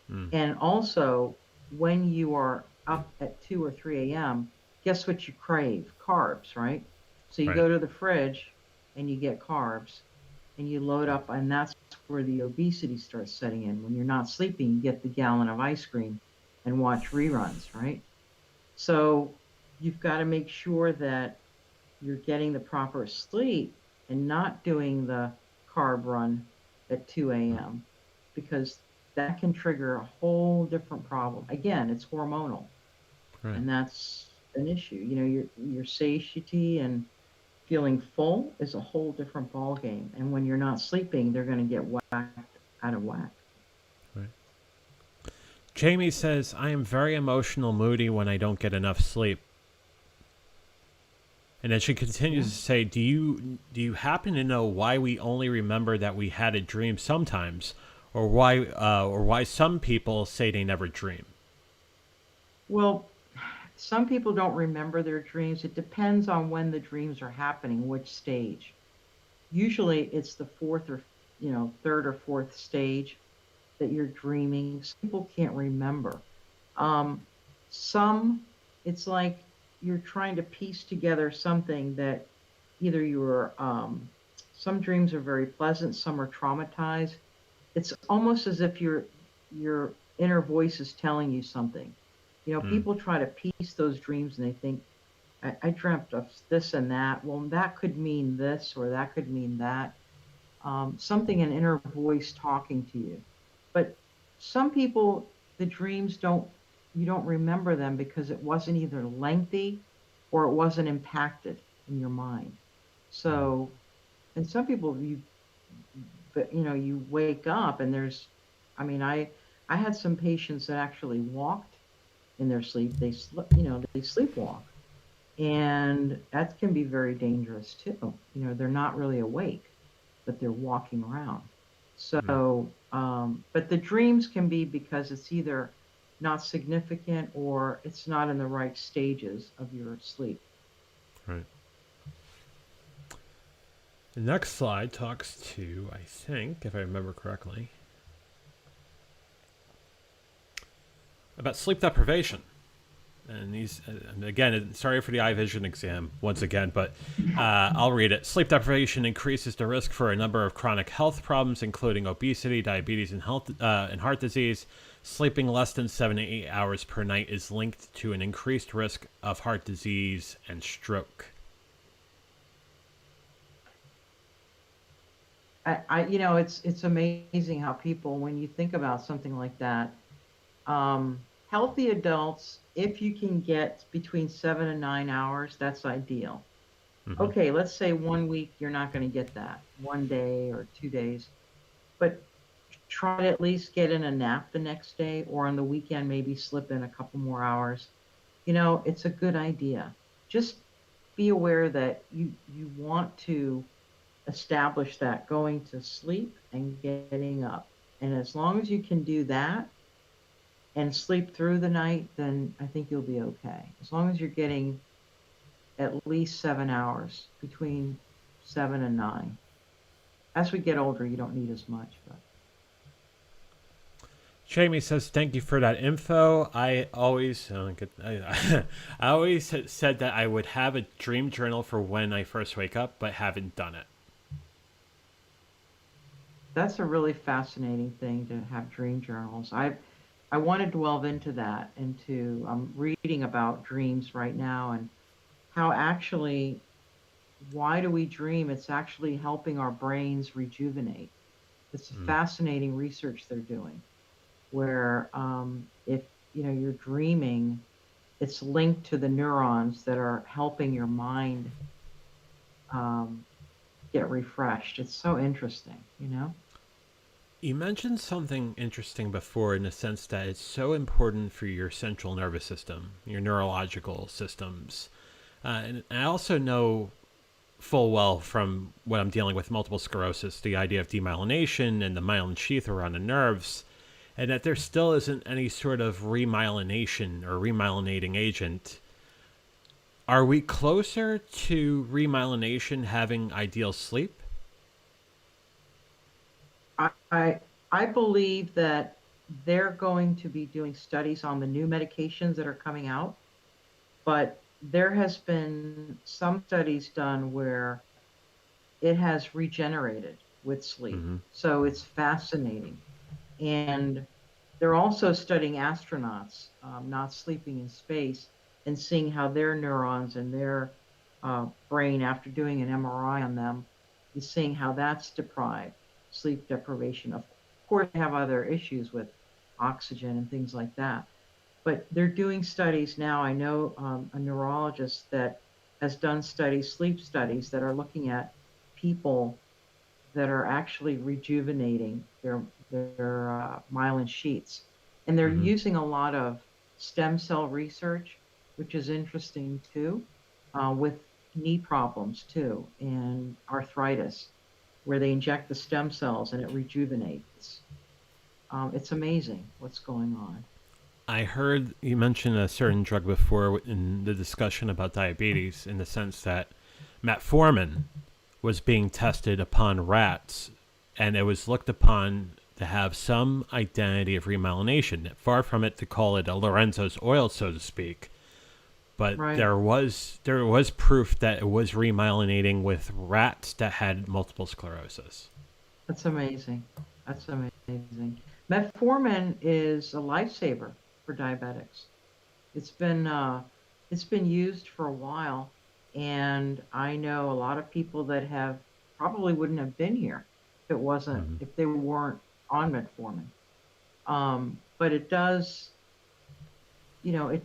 Hmm. And also, when you are up at 2 or 3 a.m., guess what you crave? Carbs, right? So you Right. go to the fridge and you get carbs and you load up, and that's where the obesity starts setting in. When you're not sleeping, you get the gallon of ice cream and watch reruns, right? So you've got to make sure that you're getting the proper sleep and not doing the carb run at 2 Hmm. a.m. because that can trigger a whole different problem. Again, it's hormonal, Right. and that's an issue. Your satiety and feeling full is a whole different ball game. And when you're not sleeping, they're going to get whacked out of whack. Right. Jamie says, I am very emotional, moody when I don't get enough sleep. And then she continues Yeah. to say, do you happen to know why we only remember that we had a dream sometimes, or why some people say they never dream? Well, some people don't remember their dreams. It depends on when the dreams are happening, which stage. Usually it's the fourth or third or fourth stage that you're dreaming. Some people can't remember. um, some It's like you're trying to piece together something that either you're some dreams are very pleasant, some are traumatized. It's almost as if your inner voice is telling you something. Hmm. People try to piece those dreams and they think, I dreamt of this and that. Well, that could mean this or that could mean that. Something, an inner voice talking to you. But some people, the dreams you don't remember them because it wasn't either lengthy or it wasn't impacted in your mind. Hmm. So, and some people, but you wake up and I mean, I had some patients that actually walked in their sleep. They sleepwalk, and that can be very dangerous too. They're not really awake, but they're walking around. Hmm. So, but the dreams can be because it's either not significant or it's not in the right stages of your sleep. Right. The next slide talks to, I think, if I remember correctly, about sleep deprivation. And and again, sorry for the eye vision exam once again, but I'll read it. Sleep deprivation increases the risk for a number of chronic health problems, including obesity, diabetes, and heart disease. Sleeping less than 7 to 8 hours per night is linked to an increased risk of heart disease and stroke. It's amazing how people, when you think about something like that, healthy adults, if you can get between 7 and 9 hours, that's ideal. Hmm. Okay, let's say 1 week you're not going to get that, 1 day or 2 days, but try to at least get in a nap the next day, or on the weekend, maybe slip in a couple more hours. It's a good idea. Just be aware that you want to establish that going to sleep and getting up. And as long as you can do that and sleep through the night, then I think you'll be okay. As long as you're getting at least 7 hours, between 7 and 9. As we get older, you don't need as much, but Jamie says, "Thank you for that info. I always said that I would have a dream journal for when I first wake up, but haven't done it." that's a really fascinating thing to have dream journals. I want to delve into that, into I'm reading about dreams right now and how actually, why do we dream? It's actually helping our brains rejuvenate. It's Mm. fascinating research they're doing, where if you're dreaming, it's linked to the neurons that are helping your mind um, get refreshed. It's so interesting. You mentioned something interesting before in the sense that it's so important for your central nervous system, your neurological systems. And I also know full well from what I'm dealing with multiple sclerosis, the idea of demyelination and the myelin sheath around the nerves, and that there still isn't any sort of remyelination or remyelinating agent. Are we closer to remyelination having ideal sleep? I believe that they're going to be doing studies on the new medications that are coming out, but there has been some studies done where it has regenerated with sleep. Mm-hmm. So it's fascinating. And they're also studying astronauts not sleeping in space and seeing how their neurons and their brain, after doing an MRI on them, is seeing how that's deprived, sleep deprivation. Of course, they have other issues with oxygen and things like that. But they're doing studies now. I know a neurologist that has done studies, sleep studies, that are looking at people that are actually rejuvenating their myelin sheets, and they're Mm-hmm. using a lot of stem cell research, which is interesting too, with knee problems too and arthritis, where they inject the stem cells and it rejuvenates. It's amazing what's going on. I heard you mention a certain drug before in the discussion about diabetes, in the sense that metformin was being tested upon rats, and it was looked upon to have some identity of remyelination. Far from it to call it a Lorenzo's oil, so to speak, but Right. there was proof that it was remyelinating with rats that had multiple sclerosis. That's amazing. That's amazing. Metformin is a lifesaver for diabetics. It's been uh, it's been used for a while, and I know a lot of people that have probably wouldn't have been here Mm-hmm. if they weren't on metformin. But it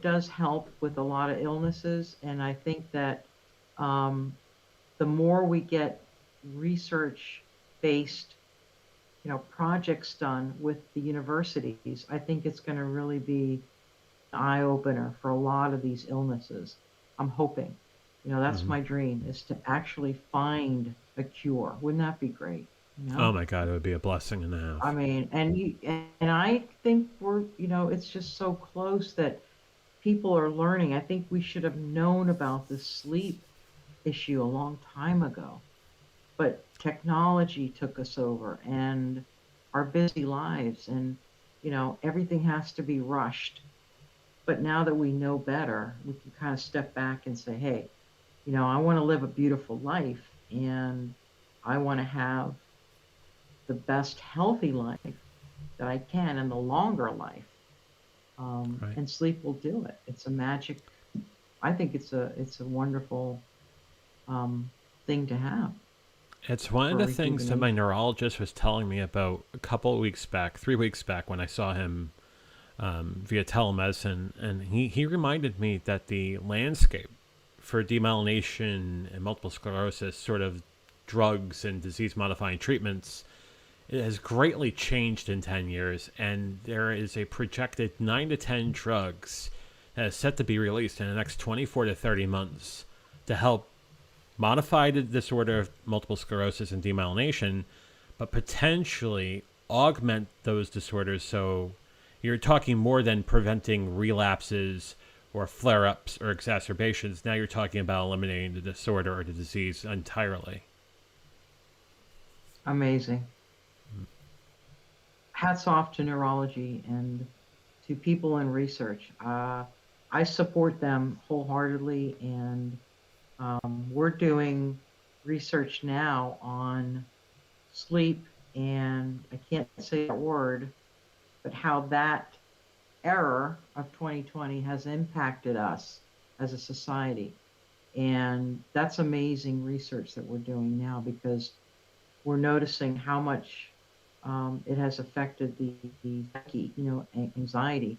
does help with a lot of illnesses, and I think that um, the more we get research-based, projects done with the universities, I think it's going to really be eye opener for a lot of these illnesses. I'm hoping. That's Mm-hmm. my dream, is to actually find a cure. Wouldn't that be great? You Oh know? my God, it would be a blessing and a I half. mean, and I think it's just so close that people are learning. I think we should have known about the sleep issue a long time ago, but technology took us over and our busy lives, and everything has to be rushed. But now that we know better, we can kind of step back and say, hey, I want to live a beautiful life, and I want to have the best healthy life that I can, and the longer life. Right. And sleep will do it. It's a magic. I think it's a wonderful um, thing to have It's one of for the things that my rejuvenation. neurologist was telling me about a couple of weeks back, 3 weeks back, when I saw him via telemedicine. And he reminded me that the landscape for demyelination and multiple sclerosis, sort of drugs and disease modifying treatments, it has greatly changed in 10 years. And there is a projected 9 to 10 drugs that is set to be released in the next 24 to 30 months to help modify the disorder of multiple sclerosis and demyelination, but potentially augment those disorders. So you're talking more than preventing relapses or flare ups or exacerbations. Now you're talking about eliminating the disorder or the disease entirely. Amazing. Hats off to neurology and to people in research. I support them wholeheartedly, and we're doing research now on sleep, and I can't say that word, but how that error of 2020 has impacted us as a society. And that's amazing research that we're doing now, because we're noticing how much it has affected the psyche, anxiety,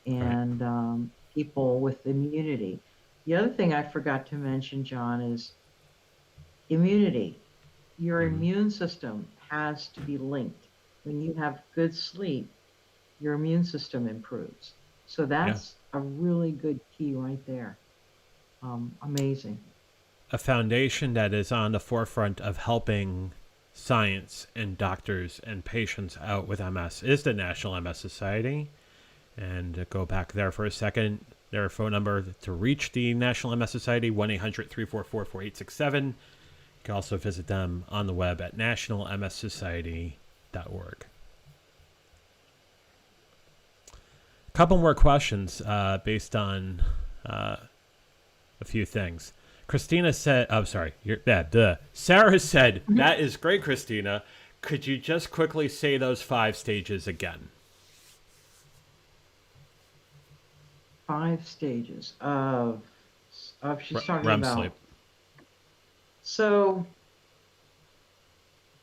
Right. and people with immunity. The other thing I forgot to mention, John, is immunity. Your Mm-hmm. immune system has to be linked. When you have good sleep, your immune system improves. So Yeah. that's a really good key right there. Amazing. A foundation that is on the forefront of helping science and doctors and patients out with MS is the National MS Society. And go back there for a second. Their phone number to reach the National MS Society, 1-800-344-4867. You can also visit them on the web at nationalmssociety.org. A couple more questions based on a few things. Christina said, oh, sorry. Sarah said, that is great, Christina. Could you just quickly say those 5 stages again? 5 stages of she's talking REM sleep. about. So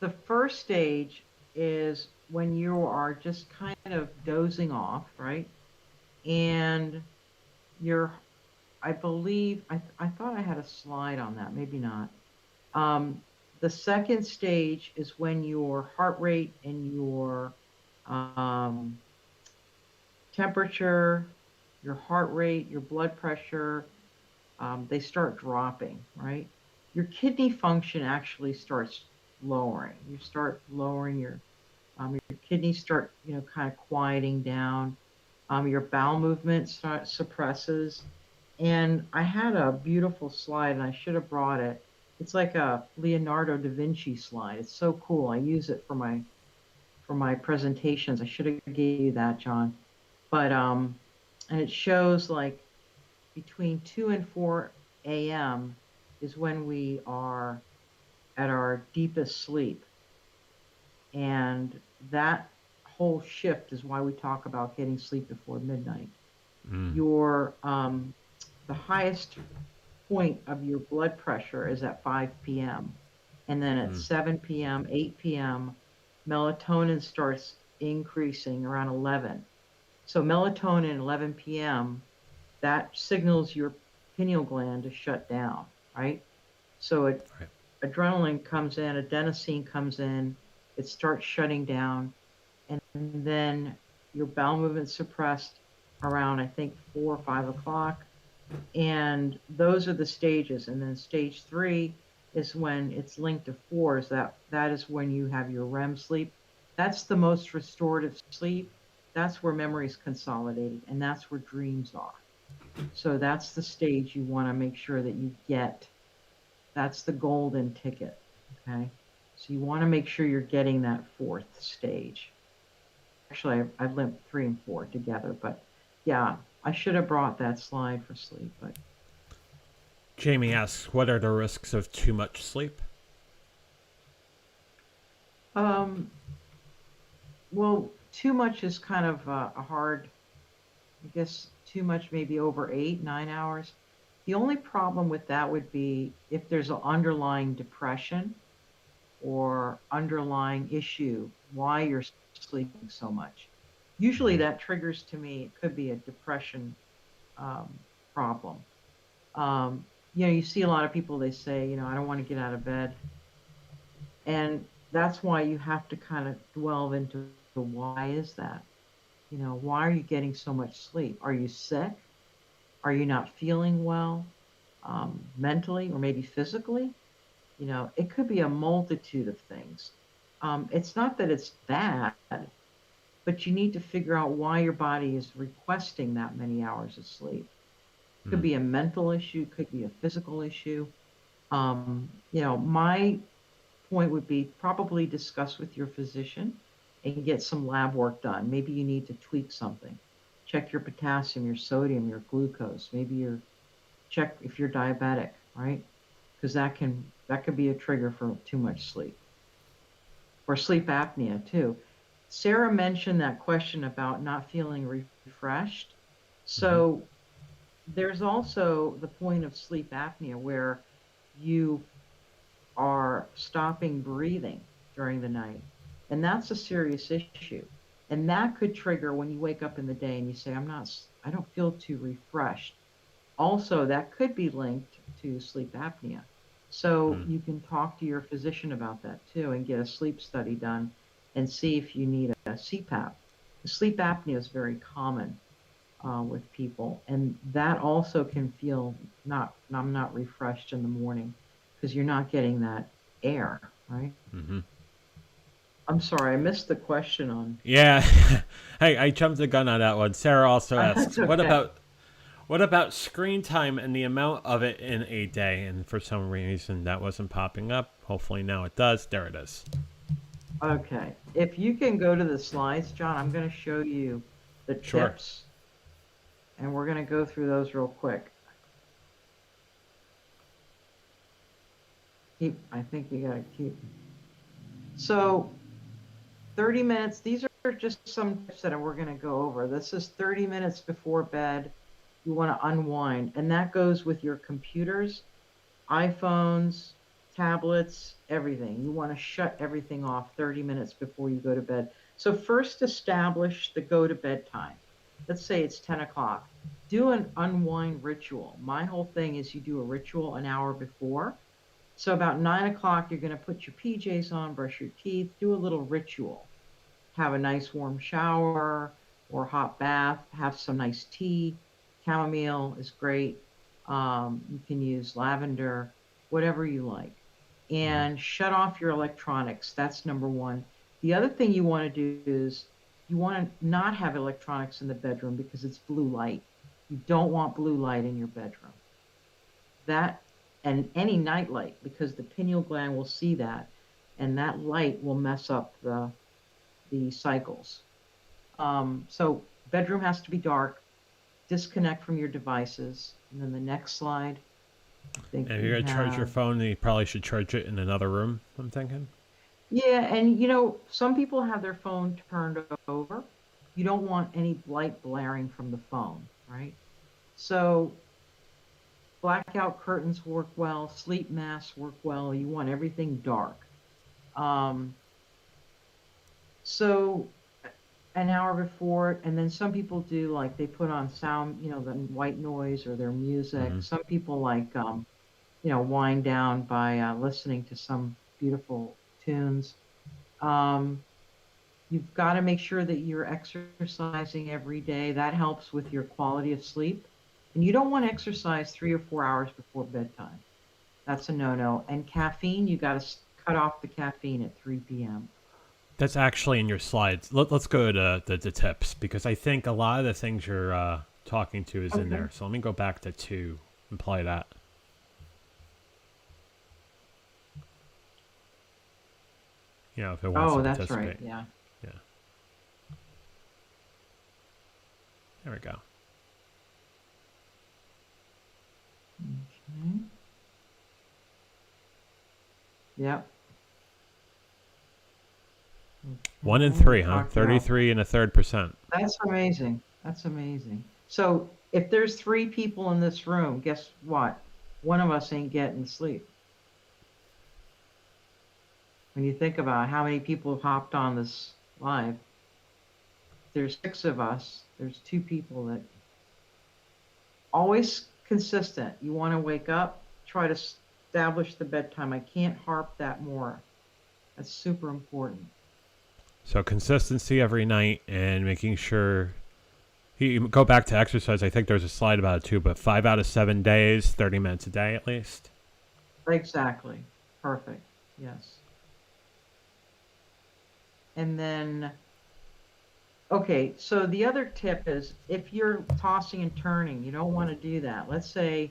the first stage is when you are just kind of dozing off, right? And you're, I believe, I thought I had a slide on that, maybe not. The second stage is when your heart rate and your um, temperature, your heart rate, your blood pressure, they start dropping, right? Your kidney function actually starts lowering. You start lowering your kidneys start, kind of quieting down. Your bowel movement suppresses. And I had a beautiful slide, and I should have brought it. It's like a Leonardo da Vinci slide. It's so cool. I use it for my presentations. I should have gave you that, John. But and it shows like between 2 and 4 a.m. is when we are at our deepest sleep. And that whole shift is why we talk about getting sleep before midnight. Mm. Your the highest point of your blood pressure is at 5 p.m. And then at Mm. 7 p.m., 8 p.m., melatonin starts increasing around 11. So melatonin at 11 p.m., that signals your pineal gland to shut down, right? So Right. adrenaline comes in, adenosine comes in, it starts shutting down, and then your bowel movement suppressed around, I think, 4 or 5 o'clock. And those are the stages. And then stage 3 is when it's linked to 4, is that is when you have your REM sleep. That's the most restorative sleep. That's where memory is consolidated, and that's where dreams are. So that's the stage you want to make sure that you get. That's the golden ticket. Okay. So you want to make sure you're getting that 4th stage. Actually, I've linked 3 and 4 together, but yeah, I should have brought that slide for sleep, but Jamie asks, what are the risks of too much sleep? um, well, too much is kind of a hard. I guess too much, maybe over 8, 9 hours. The only problem with that would be if there's an underlying depression or underlying issue why you're sleeping so much. Usually Mm-hmm. that triggers to me, it could be a depression um, problem. Um, you see a lot of people, they say, I don't want to get out of bed. And that's why you have to kind of delve into the why is that? Why are you getting so much sleep? Are you sick? Are you not feeling well mentally or maybe physically? It could be a multitude of things. It's not that it's bad, but you need to figure out why your body is requesting that many hours of sleep. Could Mm. be a mental issue, could be a physical issue. My point would be probably discuss with your physician and get some lab work done. Maybe you need to tweak something. Check your potassium, your sodium, your glucose. Maybe check if you're diabetic, right? Because that could be a trigger for too much sleep or sleep apnea too. Sarah mentioned that question about not feeling refreshed. Mm-hmm. So there's also the point of sleep apnea where you are stopping breathing during the night. And that's a serious issue. And that could trigger when you wake up in the day and you say, I don't feel too refreshed. Also, that could be linked to sleep apnea. So Mm. you can talk to your physician about that too and get a sleep study done and see if you need a CPAP. Sleep apnea is very common with people, and that also can feel I'm not refreshed in the morning because you're not getting that air, right? Mm-hmm. I'm sorry, I missed the question on. Yeah. Hey, I jumped the gun on that one. Sarah also asks, That's what okay. about screen time and the amount of it in a day? And for some reason that wasn't popping up. Hopefully now it does. There it is. Okay. If you can go to the slides, John, I'm going to show you the Sure. tips, and we're going to go through those real quick. I think you got to keep. So 30 minutes, these are just some tips that we're going to go over. This is 30 minutes before bed. You want to unwind, and that goes with your computers, iPhones, tablets, everything. You want to shut everything off 30 minutes before you go to bed. So first establish the go to bed time. Let's say it's 10 o'clock. Do an unwind ritual. My whole thing is you do a ritual an hour before. So about 9 o'clock, you're going to put your PJs on, brush your teeth, do a little ritual. Have a nice warm shower or hot bath, have some nice tea. Chamomile is great. You can use lavender, whatever you like. Mm-hmm. And shut off your electronics. That's number one. The other thing you want to do is you want to not have electronics in the bedroom because it's blue light. You don't want blue light in your bedroom. That and any night light because the pineal gland will see that and that light will mess up the cycles. So bedroom has to be dark, disconnect from your devices. And then the next slide, I think And if we you're going to charge your have, phone, then you probably should charge it in another room, I'm thinking. yeah, and some people have their phone turned over. You don't want any light blaring from the phone, right? So blackout curtains work well, sleep masks work well. You want everything dark. Um, so an hour before, and then some people do like they put on sound, the white noise or their music. Mm-hmm. Some people like, wind down by listening to some beautiful tunes. Um, you've got to make sure that you're exercising every day. That helps with your quality of sleep. And you don't want to exercise 3 or 4 hours before bedtime. That's a no-no. And caffeine, you got to cut off the caffeine at 3 p.m. That's actually in your slides. Let's go to the tips because I think a lot of the things you're talking to is in Okay. there. So let me go back to 2 and play that. If it wants to Oh, that's right. participate. Yeah. Yeah. There we go. Okay. Yep. 1 in Okay, 3, we huh? talked about 33 and a third percent. that's amazing. That's amazing. So if there's 3 people in this room, guess what? One of us ain't getting sleep. When you think about how many people have hopped on this live, there's 6 of us. There's 2 people that always consistent. You want to wake up, try to establish the bedtime. I can't harp that more. That's super important. So consistency every night and making sure you go back to exercise. I think there's a slide about it too, but 5 out of 7 days, 30 minutes a day at least. Exactly. Perfect. Yes. And then, okay, so the other tip is if you're tossing and turning, you don't want to do that. Let's say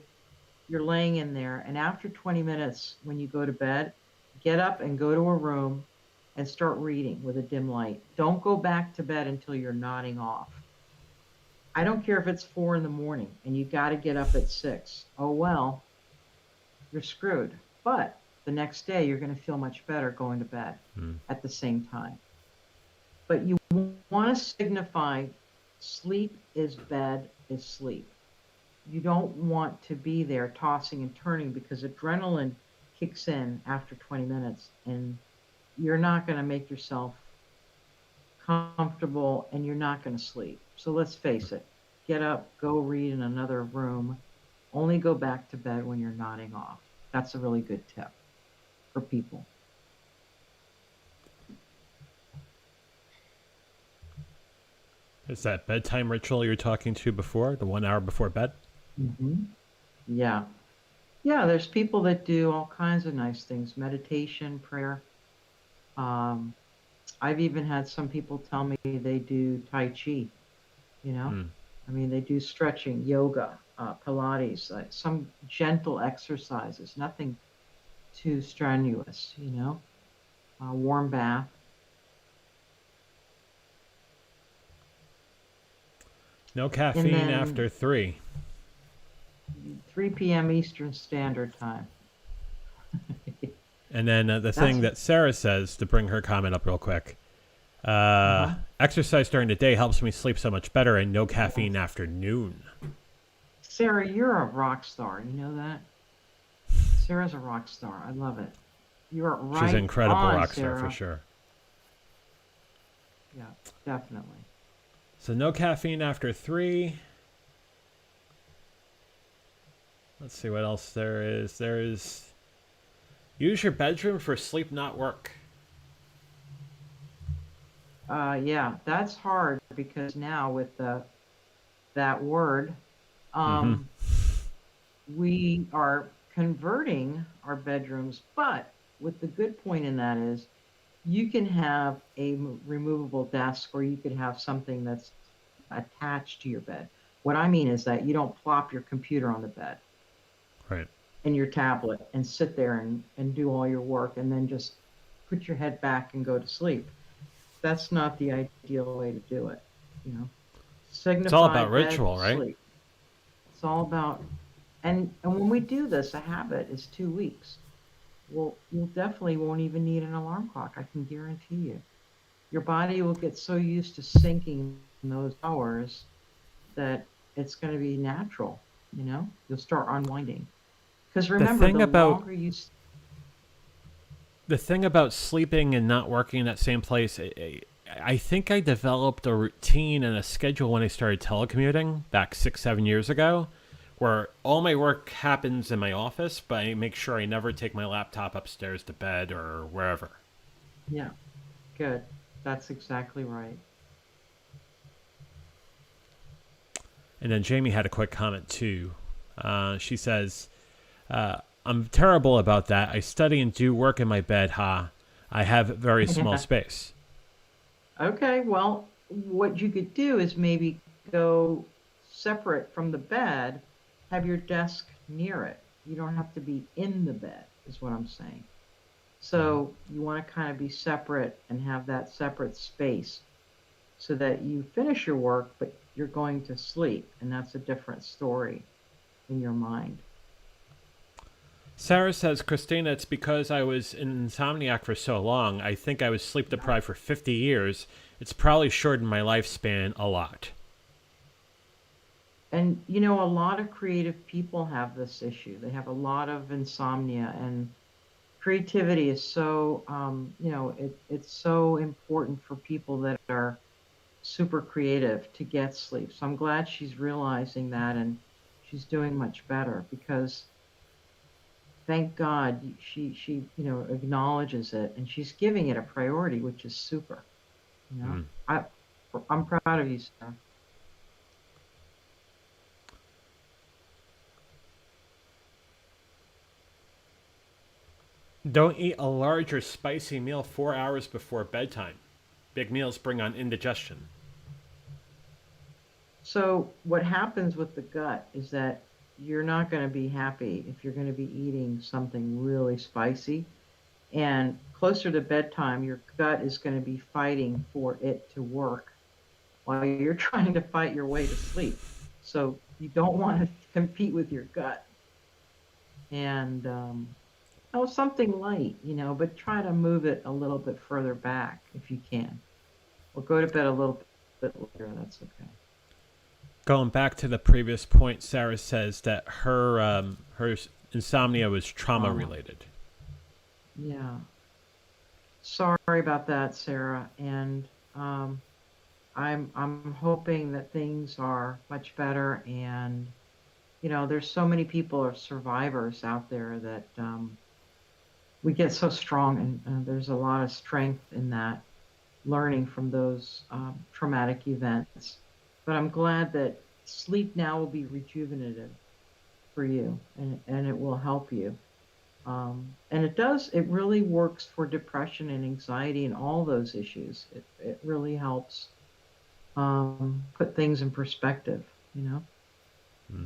you're laying in there, and after 20 minutes, when you go to bed, get up and go to a room and start reading with a dim light. Don't go back to bed until you're nodding off. I don't care if it's 4 in the morning and you got to get up at 6. Oh, well, you're screwed. But the next day, you're going to feel much better going to bed at the same time. But you want to signify sleep is bed is sleep. You don't want to be there tossing and turning because adrenaline kicks in after 20 minutes and you're not going to make yourself comfortable and you're not going to sleep. So let's face it, get up, go read in another room, only go back to bed when you're nodding off. That's a really good tip for people. Is that bedtime ritual you're talking to before, the 1 hour before bed? Mm-hmm. Yeah. Yeah, there's people that do all kinds of nice things, meditation, prayer. Um, I've even had some people tell me they do Tai Chi, you know? I mean, they do stretching, yoga, Pilates, some gentle exercises, nothing too strenuous, you know? Warm bath. No And caffeine then after 3. 3 p.m. Eastern Standard Time. And then the That's, thing that Sarah says, to bring her comment up real quick, uh-huh. exercise during the day helps me sleep so much better, and no Yes. caffeine after noon. Sarah, you're a rock star. You know that? Sarah's a rock star. I love it. You're She's an right incredible on, rock star for Sarah. sure. Yeah, definitely. So no caffeine after 3. Let's see what else there is. There's use your bedroom for sleep, not work. Yeah, that's hard because now with that word, Mm-hmm. um, we are converting our bedrooms, but with the good point in that is you can have a removable desk or you could have something that's attached to your bed. What I mean is that you don't plop your computer on the bed Right. and your tablet and sit there and do all your work and then just put your head back and go to sleep. That's not the ideal way to do it, you know. It's all Signify about bed, ritual, right? sleep. It's all about and when we do this, a habit is 2 weeks. Well, you definitely won't even need an alarm clock. I can guarantee you. Your body will get so used to syncing those hours that it's going to be natural. You know, you'll start unwinding. Because The remember, thing the about longer you the thing about sleeping and not working in that same place, I think I developed a routine and a schedule when I started telecommuting back 6, 7 years ago, where all my work happens in my office, but I make sure I never take my laptop upstairs to bed or wherever. yeah, good. That's exactly right. And then Jamie had a quick comment too. She says, I'm terrible about that. I study and do work in my bed, ha. I have very small space. Okay, well, what you could do is maybe go separate from the bed, have your desk near it. You don't have to be in the bed, is what I'm saying. So you want to kind of be separate and have that separate space so that you finish your work, but you're going to sleep, and that's a different story in your mind. Sarah says, Kristina, it's because I was an insomniac for so long. I think I was sleep deprived for 50 years. It's probably shortened my lifespan a lot. And you know, a lot of creative people have this issue. They have a lot of insomnia, and creativity is so, you know, it's so important for people that are super creative to get sleep. So I'm glad she's realizing that, and she's doing much better, because thank God she you know, acknowledges it, and she's giving it a priority, which is super. You know, I'm proud of you, Sarah. Don't eat a large or spicy meal 4 hours before bedtime. Big meals bring on indigestion. So what happens with the gut is that you're not going to be happy if you're going to be eating something really spicy. And closer to bedtime, your gut is going to be fighting for it to work while you're trying to fight your way to sleep. So you don't want to compete with your gut. And oh, something light, you know, but try to move it a little bit further back if you can. Or go to bed a little bit later. That's okay. Going back to the previous point, Sarah says that her insomnia was trauma related. Yeah. Sorry about that, Sarah. And I'm hoping that things are much better. And you know, there's so many people or survivors out there that we get so strong, and there's a lot of strength in that, learning from those traumatic events. But I'm glad that sleep now will be rejuvenative for you, and it will help you. And it really works for depression and anxiety and all those issues. It really helps put things in perspective, you know? Mm.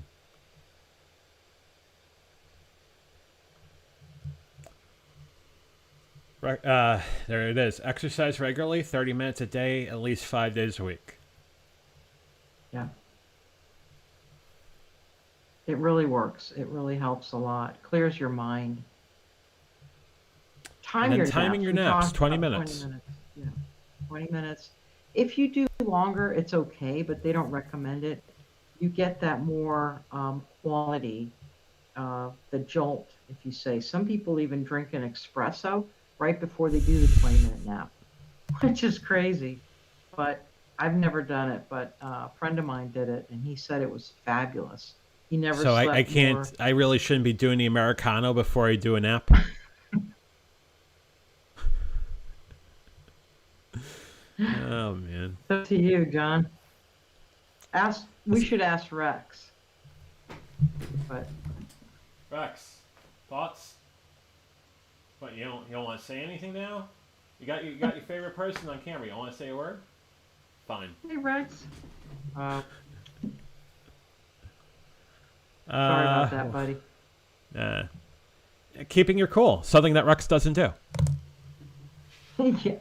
There it is. Exercise regularly, 30 minutes a day, at least 5 days a week. Yeah. It really works. It really helps a lot. Clears your mind. And then timing your naps, 20 minutes. 20 minutes. Yeah. 20 minutes. If you do longer, it's okay, but they don't recommend it. You get that more quality, the jolt, if you say. Some people even drink an espresso right before they do the 20-minute nap, which is crazy. But I've never done it, but a friend of mine did it, and he said it was fabulous. He never So I slept can't, more. I really shouldn't be doing the Americano before I do a nap. Oh, man. Up to you, John. We should ask Rex. But Rex, thoughts? What, you don't want to say anything now? You got your favorite person on camera. You don't want to say a word? Fine. hey, Rex. Sorry about that, buddy. Keeping your cool, something that Rex doesn't do. Yeah.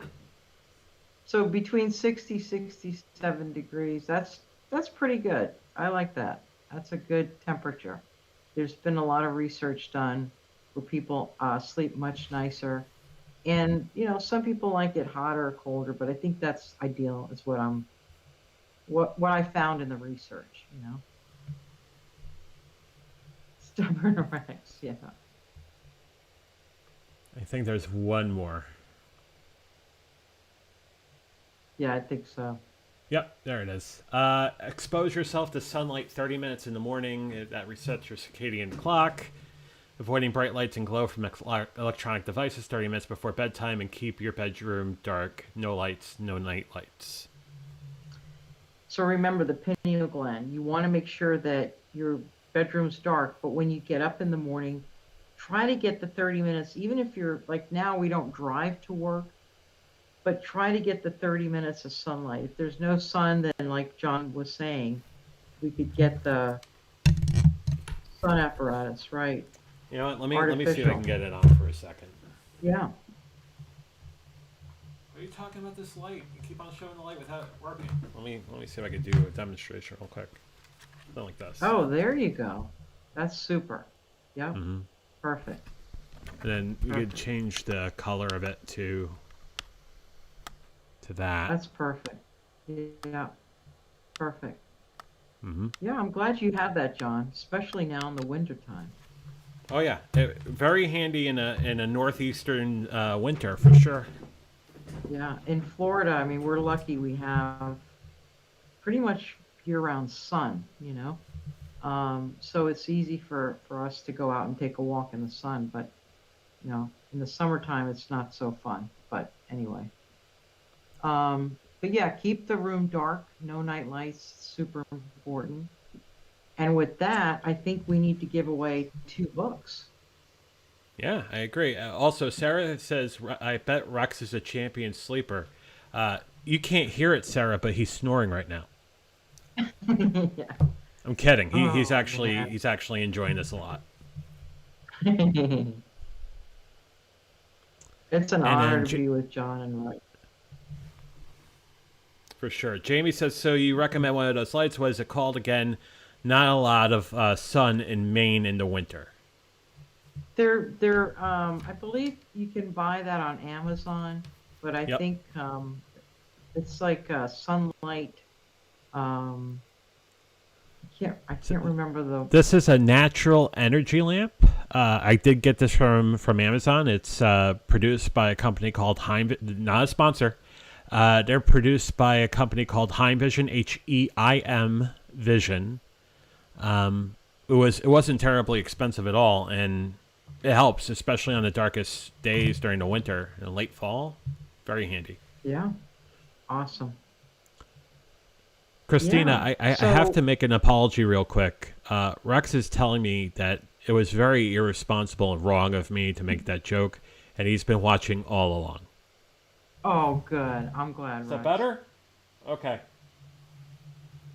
So between 60, 67 degrees, that's pretty good. I like that. That's a good temperature. There's been a lot of research done where people sleep much nicer. And, you know, some people like it hotter or colder, but I think that's ideal, is what I found in the research, you know. Stubborn Rex, yeah. I think there's one more. Yeah, I think so. Yep, there it is. Expose yourself to sunlight 30 minutes in the morning. That resets your circadian clock. Avoiding bright lights and glow from electronic devices 30 minutes before bedtime, and keep your bedroom dark. No lights, no night lights. So remember the pineal gland. You want to make sure that your bedroom's dark, but when you get up in the morning, try to get the 30 minutes, even if you're, like now we don't drive to work, but try to get the 30 minutes of sunlight. If there's no sun, then like John was saying, we could get the sun apparatus, right? You know what? Let me see if I can get it on for a second. Yeah. What are you talking about this light? You keep on showing the light without it working. Let me see if I can do a demonstration real quick. Something like this. Oh, there you go. That's super. Yep. Mm-hmm. Perfect. And then you could Perfect. change the color of it to that. That's perfect. Yeah, perfect. Hmm. Yeah, I'm glad you have that, John, especially now in the wintertime. Oh yeah, very handy in a northeastern winter for sure. Yeah, in Florida, I mean, we're lucky we have pretty much year-round sun, you know. So it's easy for us to go out and take a walk in the sun, but in the summertime it's not so fun. But anyway, but yeah, keep the room dark, no night lights, super important. And with that, I think we need to give away 2 books. Yeah, I agree. Also, Sarah says, "I bet Rex is a champion sleeper." You can't hear it, Sarah, but he's snoring right now. Yeah. I'm kidding. He's Oh actually he's actually enjoying this a lot. man. It's an And honor then to be with John and Roy. for sure, Jamie says, "So you recommend one of those lights? What is it called again? Not a lot of sun in Maine in the winter." I believe you can buy that on Amazon, but I Yep. think it's like sunlight. Um, I can't remember the. This is a natural energy lamp. I did get this from Amazon. It's produced by a company called Heim. Not a sponsor. They're produced by a company called Heim Vision, HEIM Vision. It wasn't terribly expensive at all, and it helps, especially on the darkest days during the winter and late fall. Very handy. Yeah, awesome. Christina, Yeah. I have So, to make an apology real quick. Rex is telling me that it was very irresponsible and wrong of me to make that joke, and he's been watching all along. oh, good. I'm glad, Is that Rex. better? Okay.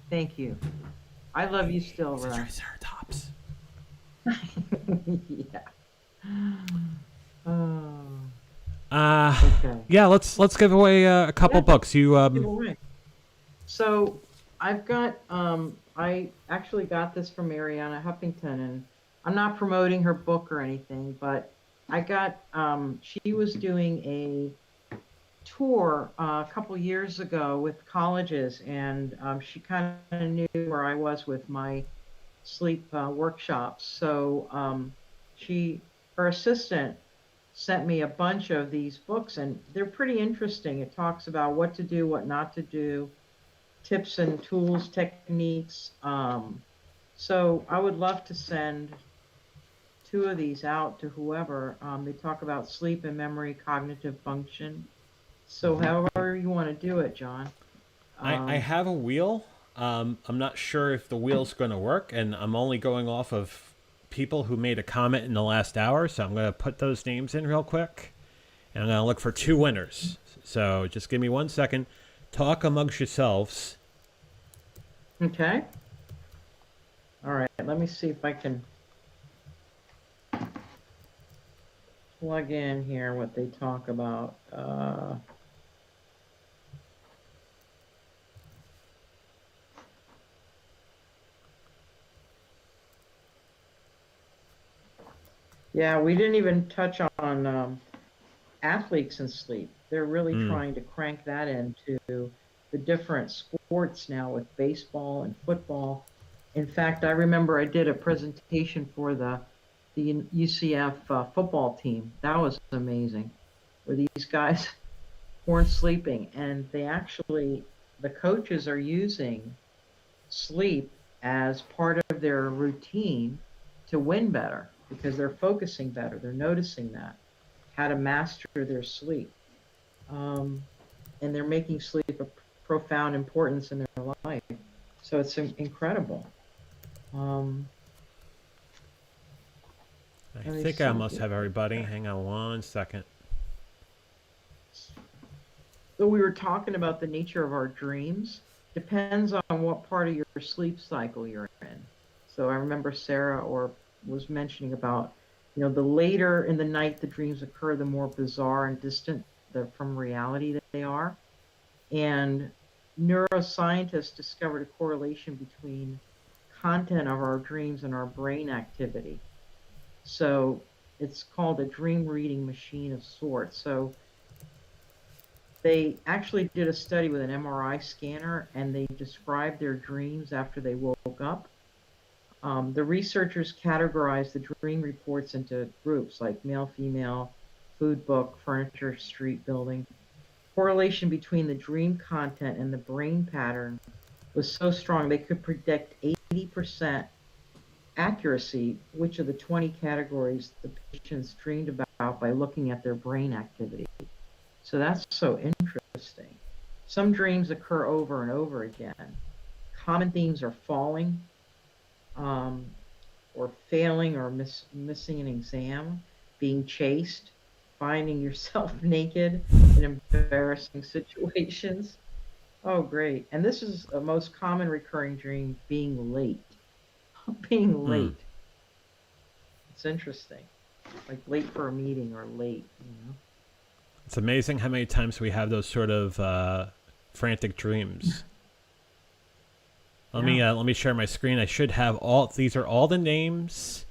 Thank you. I love you still, He's a Rex. triceratops. Yeah. Oh, Uh, okay. yeah. Let's give away a couple Yeah, books. You give away. So I actually got this from Mariana Huffington, and I'm not promoting her book or anything, but she was doing a tour a couple years ago with colleges, and she kind of knew where I was with my sleep workshops. So she, her assistant, sent me a bunch of these books, and they're pretty interesting. It talks about what to do, what not to do, tips and tools, techniques. So I would love to send 2 of these out to whoever. They talk about sleep and memory, cognitive function. So however you want to do it, John. I Um, have a wheel. I'm not sure if the wheel's going to work, and I'm only going off of people who made a comment in the last hour, so I'm going to put those names in real quick, and I'm going to look for 2 winners. So just give me 1 second. Talk amongst yourselves. okay. All right. Let me see if I can plug in here what they talk about. Yeah, we didn't even touch on athletes and sleep. They're really Mm. trying to crank that into the different sports now with baseball and football. In fact, I remember I did a presentation for the UCF football team. That was amazing, where these guys weren't sleeping, and the coaches are using sleep as part of their routine to win better because they're focusing better. They're noticing that how to master their sleep, um, and they're making sleep a profound importance in their life. So it's incredible. Um, I Let me think I see almost here. have everybody. Hang on 1 second. So we were talking about the nature of our dreams. Depends on what part of your sleep cycle you're in. So I remember Sarah or was mentioning about, the later in the night the dreams occur, the more bizarre and distant from reality that they are. And neuroscientists discovered a correlation between content of our dreams and our brain activity. So It's called a dream reading machine of sorts. So they actually did a study with an MRI scanner and they described their dreams after they woke up. The researchers categorized the dream reports into groups like male, female, food, book, furniture, street, building. Correlation between the dream content and the brain pattern was so strong they could predict 80% accuracy which of the 20 categories the patients dreamed about by looking at their brain activity. So that's so interesting. Some dreams occur over and over again. Common themes are falling, um, or failing or missing an exam, being chased, finding yourself naked in embarrassing situations. Oh, great. And this is a most common recurring dream, being late. Being Hmm. late. It's interesting. Like late for a meeting or late, It's amazing how many times we have those sort of frantic dreams. Yeah. Let me share my screen. I should have all. These are all the names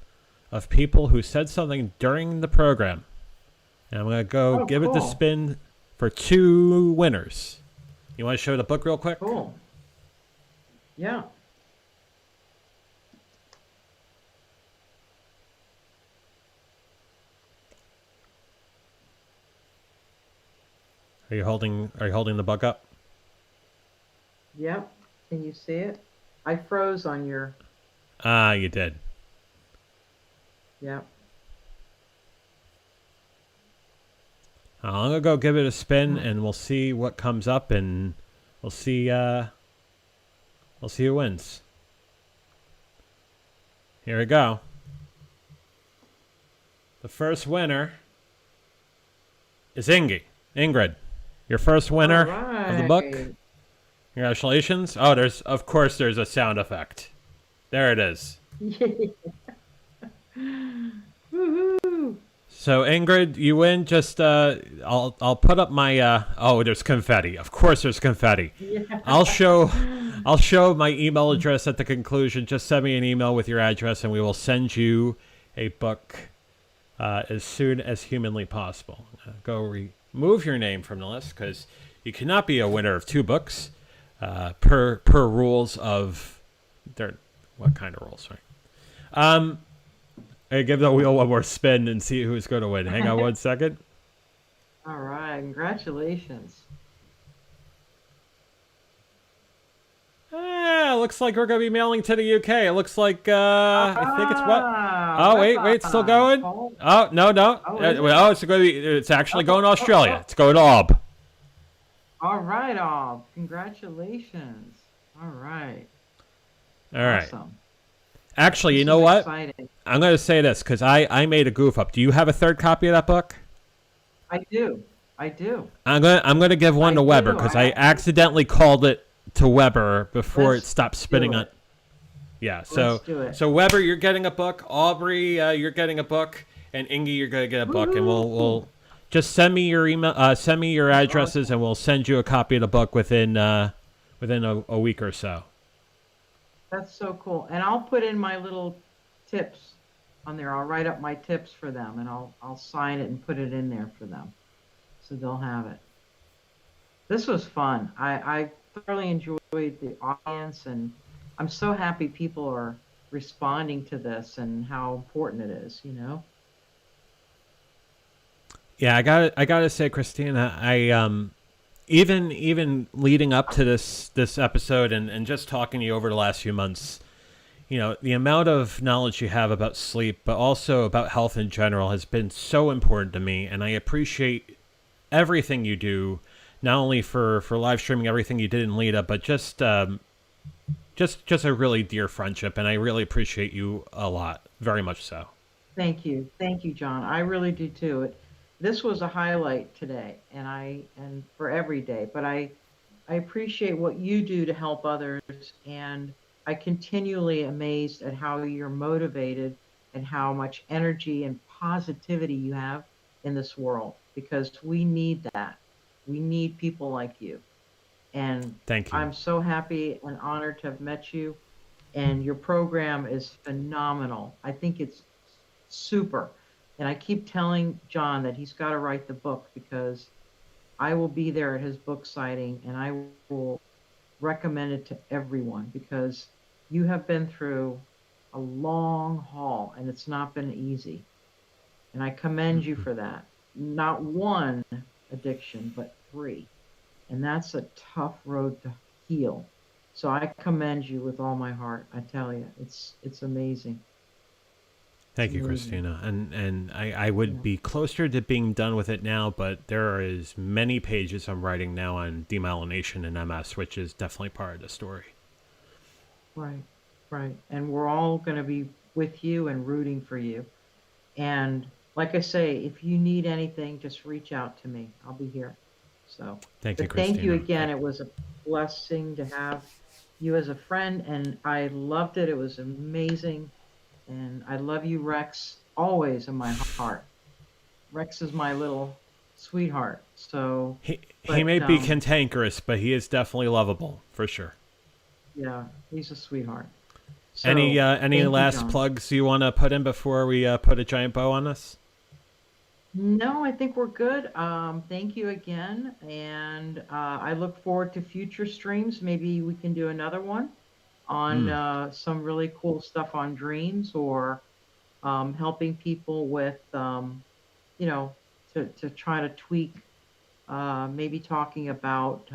of people who said something during the program, and I'm gonna go Oh, give it the cool. spin for 2 winners. You want to show the book real quick? Cool. Yeah. Are you holding the book up? Yep. Can you see it? I froze on your. Ah, you did. Yep. I'm gonna go give it a spin, and we'll see what comes up, and we'll see who wins. Here we go. The first winner is Ingrid. Your first winner of the book. Right. Congratulations. Oh, of course there's a sound effect. There it is. Woohoo! So Ingrid, you win. Just I'll put up my oh, there's confetti. Of course there's confetti. Yeah. I'll show my email address at the conclusion. Just send me an email with your address and we will send you a book as soon as humanly possible. Go remove your name from the list because you cannot be a winner of 2 books per rules of what kind of rules? Sorry. Hey, give the wheel one more spin and see who's going to win. Hang on 1 second. All right. Congratulations. Looks like we're going to be mailing to the UK. It looks like, I think it's what? Oh, wait, it's still going? Oh, no. It's actually going to Australia. It's going to Ob. All right, Ob. Congratulations. All right. All right. Awesome. Actually, you This know is what? exciting. I'm going to say this because I made a goof up. Do you have a 3rd copy of that book? I do. I'm going to give one I to Weber do. because I accidentally called it to Weber before it Let's stopped spinning do on. it. Yeah, Let's do it. so Weber, you're getting a book. Aubrey, you're getting a book, and Ingy, you're gonna get a book, and we'll just send me your email, send me your addresses, and we'll send you a copy of the book within a week or so. That's so cool. And I'll put in my little tips on there. I'll write up my tips for them and I'll sign it and put it in there for them. So they'll have it. This was fun. I thoroughly enjoyed the audience and I'm so happy people are responding to this and how important it is, Yeah, I gotta say, Kristina, I even leading up to this episode and just talking to you over the last few months, the amount of knowledge you have about sleep, but also about health in general, has been so important to me, and I appreciate everything you do, not only for live streaming, everything you did in Lita, but just a really dear friendship, and I really appreciate you a lot, very much so. Thank you. Thank you, John. I really do too. This was a highlight today and for every day, but I appreciate what you do to help others and I continually amazed at how you're motivated and how much energy and positivity you have in this world because we need that. We need people like you. And Thank you. I'm so happy and honored to have met you. And your program is phenomenal. I think it's super. And I keep telling John that he's got to write the book, because I will be there at his book signing and I will recommend it to everyone, because you have been through a long haul and it's not been easy. And I commend you for that. Not one addiction, but 3. And that's a tough road to heal. So I commend you with all my heart. I tell you, it's amazing. Thank you, Kristina. And I would be closer to being done with it now, but there is many pages I'm writing now on demyelination and MS, which is definitely part of the story. Right, right. And we're all going to be with you and rooting for you. And like I say, if you need anything, just reach out to me. I'll be here. So thank you, Kristina. Thank you again. It was a blessing to have you as a friend, and I loved it. It was amazing. And I love you, Rex, always in my heart. Rex is my little sweetheart. So he may be cantankerous, but he is definitely lovable for sure. Yeah, he's a sweetheart. So, any last plugs you want to put in before we put a giant bow on this? No, I think we're good. Thank you again, and I look forward to future streams. Maybe we can do another one on some really cool stuff on dreams, or helping people with, to try to tweak, maybe talking about,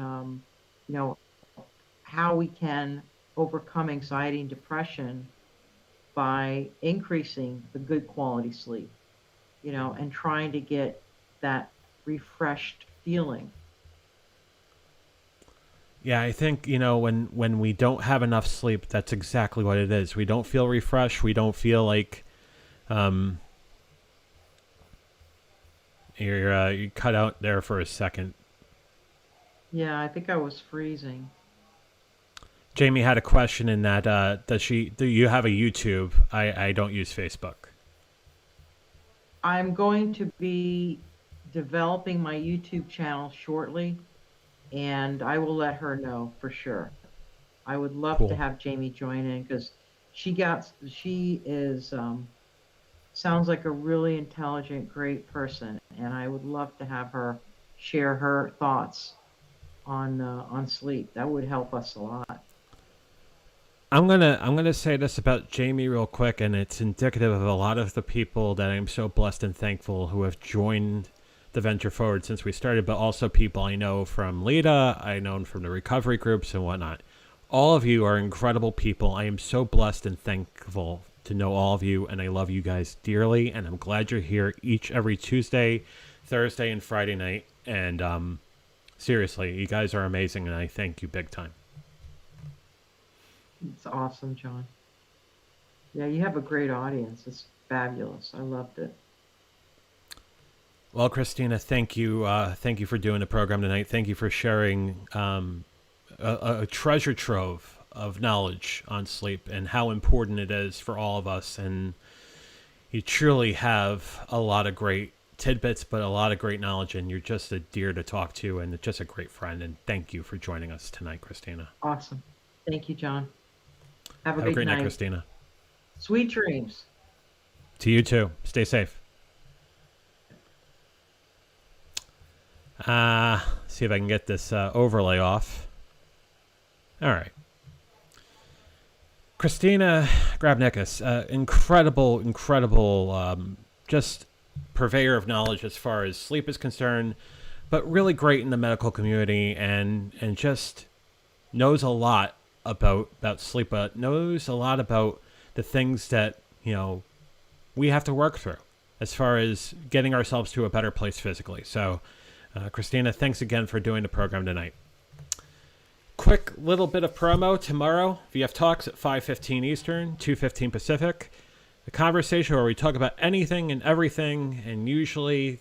how we can overcome anxiety and depression by increasing the good quality sleep, and trying to get that refreshed feeling. Yeah, I think, when we don't have enough sleep, that's exactly what it is. We don't feel refreshed. We don't feel like you cut out there for a second. Yeah, I think I was freezing. Jamie had a question in that, do you have a YouTube? I don't use Facebook. I'm going to be developing my YouTube channel shortly, and I will let her know for sure. I would love to have Jamie join in, because she is sounds like a really intelligent, great person, and I would love to have her share her thoughts on sleep. That would help us a lot. I'm gonna say this about Jamie real quick, and it's indicative of a lot of the people that I'm so blessed and thankful who have joined the venture forward since we started, but also people I know from Lita, I know from the recovery groups and whatnot. All of you are incredible people. I am so blessed and thankful to know all of you, and I love you guys dearly, and I'm glad you're here every Tuesday, Thursday, and Friday night. And seriously, you guys are amazing, and I thank you big time. It's awesome, John. Yeah, you have a great audience. It's fabulous. I loved it. Well, Kristina, thank you. Thank you for doing the program tonight. Thank you for sharing a treasure trove of knowledge on sleep and how important it is for all of us. And you truly have a lot of great tidbits, but a lot of great knowledge, and you're just a dear to talk to and just a great friend. And thank you for joining us tonight, Kristina. Awesome. Thank you, John. Have a great night, Kristina. Sweet dreams. To you too. Stay safe. See if I can get this overlay off. All right. Kristina Grabnickas, incredible, just purveyor of knowledge as far as sleep is concerned, but really great in the medical community, and just knows a lot about sleep, but knows a lot about the things that, we have to work through as far as getting ourselves to a better place physically. So, Kristina, thanks again for doing the program tonight. Quick little bit of promo. Tomorrow, VF Talks at 5:15 Eastern, 2:15 Pacific. A conversation where we talk about anything and everything, and usually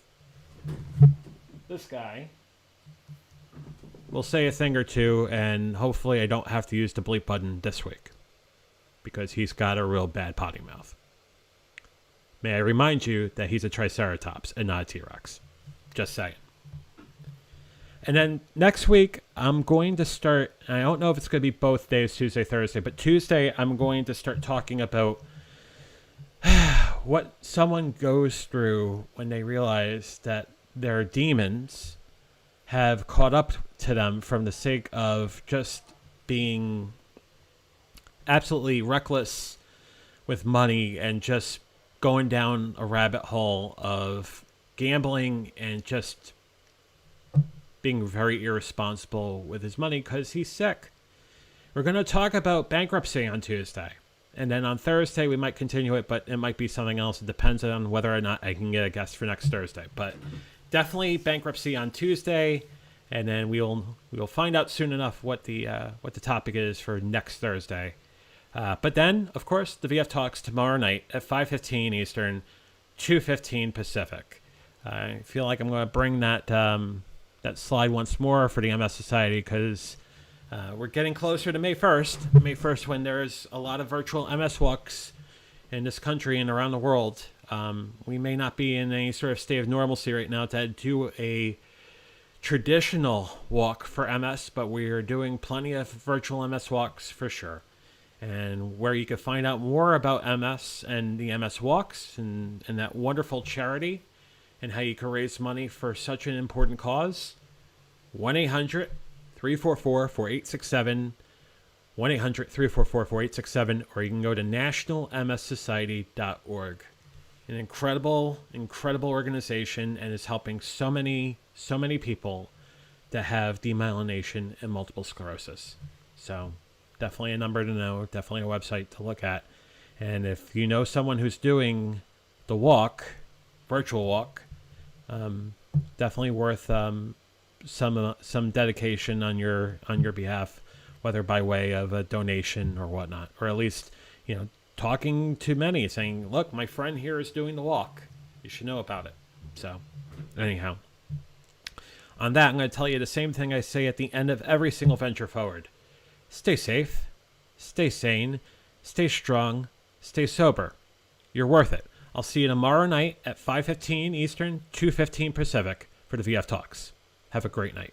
this guy will say a thing or two, and hopefully I don't have to use the bleep button this week, because he's got a real bad potty mouth. May I remind you that he's a Triceratops and not a T-Rex. Just saying. And then next week, I'm going to start, and I don't know if it's going to be both days, Tuesday, Thursday, but Tuesday, I'm going to start talking about what someone goes through when they realize that their demons have caught up to them from the sake of just being absolutely reckless with money and just going down a rabbit hole of gambling and just being very irresponsible with his money because he's sick. We're going to talk about bankruptcy on Tuesday. And then on Thursday, we might continue it, but it might be something else. It depends on whether or not I can get a guest for next Thursday. But definitely bankruptcy on Tuesday. And then we'll find out soon enough what the topic is for next Thursday. But then, of course, the VF Talks tomorrow night at 5:15 Eastern, 2:15 Pacific. I feel like I'm going to bring that slide once more for the MS Society because we're getting closer to May 1st. May 1st, when there's a lot of virtual MS walks in this country and around the world. We may not be in any sort of state of normalcy right now to do a traditional walk for MS, but we're doing plenty of virtual MS walks for sure. And where you can find out more about MS and the MS walks and that wonderful charity and how you can raise money for such an important cause, 1-800-344-4867, 1-800-344-4867, or you can go to nationalmssociety.org. An incredible, incredible organization, and is helping so many people that have demyelination and multiple sclerosis. So definitely a number to know, definitely a website to look at. And if you know someone who's doing the walk, virtual walk, definitely worth some dedication on your behalf, whether by way of a donation or whatnot, or at least, talking to many, saying, look, my friend here is doing the walk. You should know about it. So anyhow, on that, I'm going to tell you the same thing I say at the end of every single venture forward. Stay safe, stay sane, stay strong, stay sober. You're worth it. I'll see you tomorrow night at 5:15 Eastern, 2:15 Pacific for the VF Talks. Have a great night.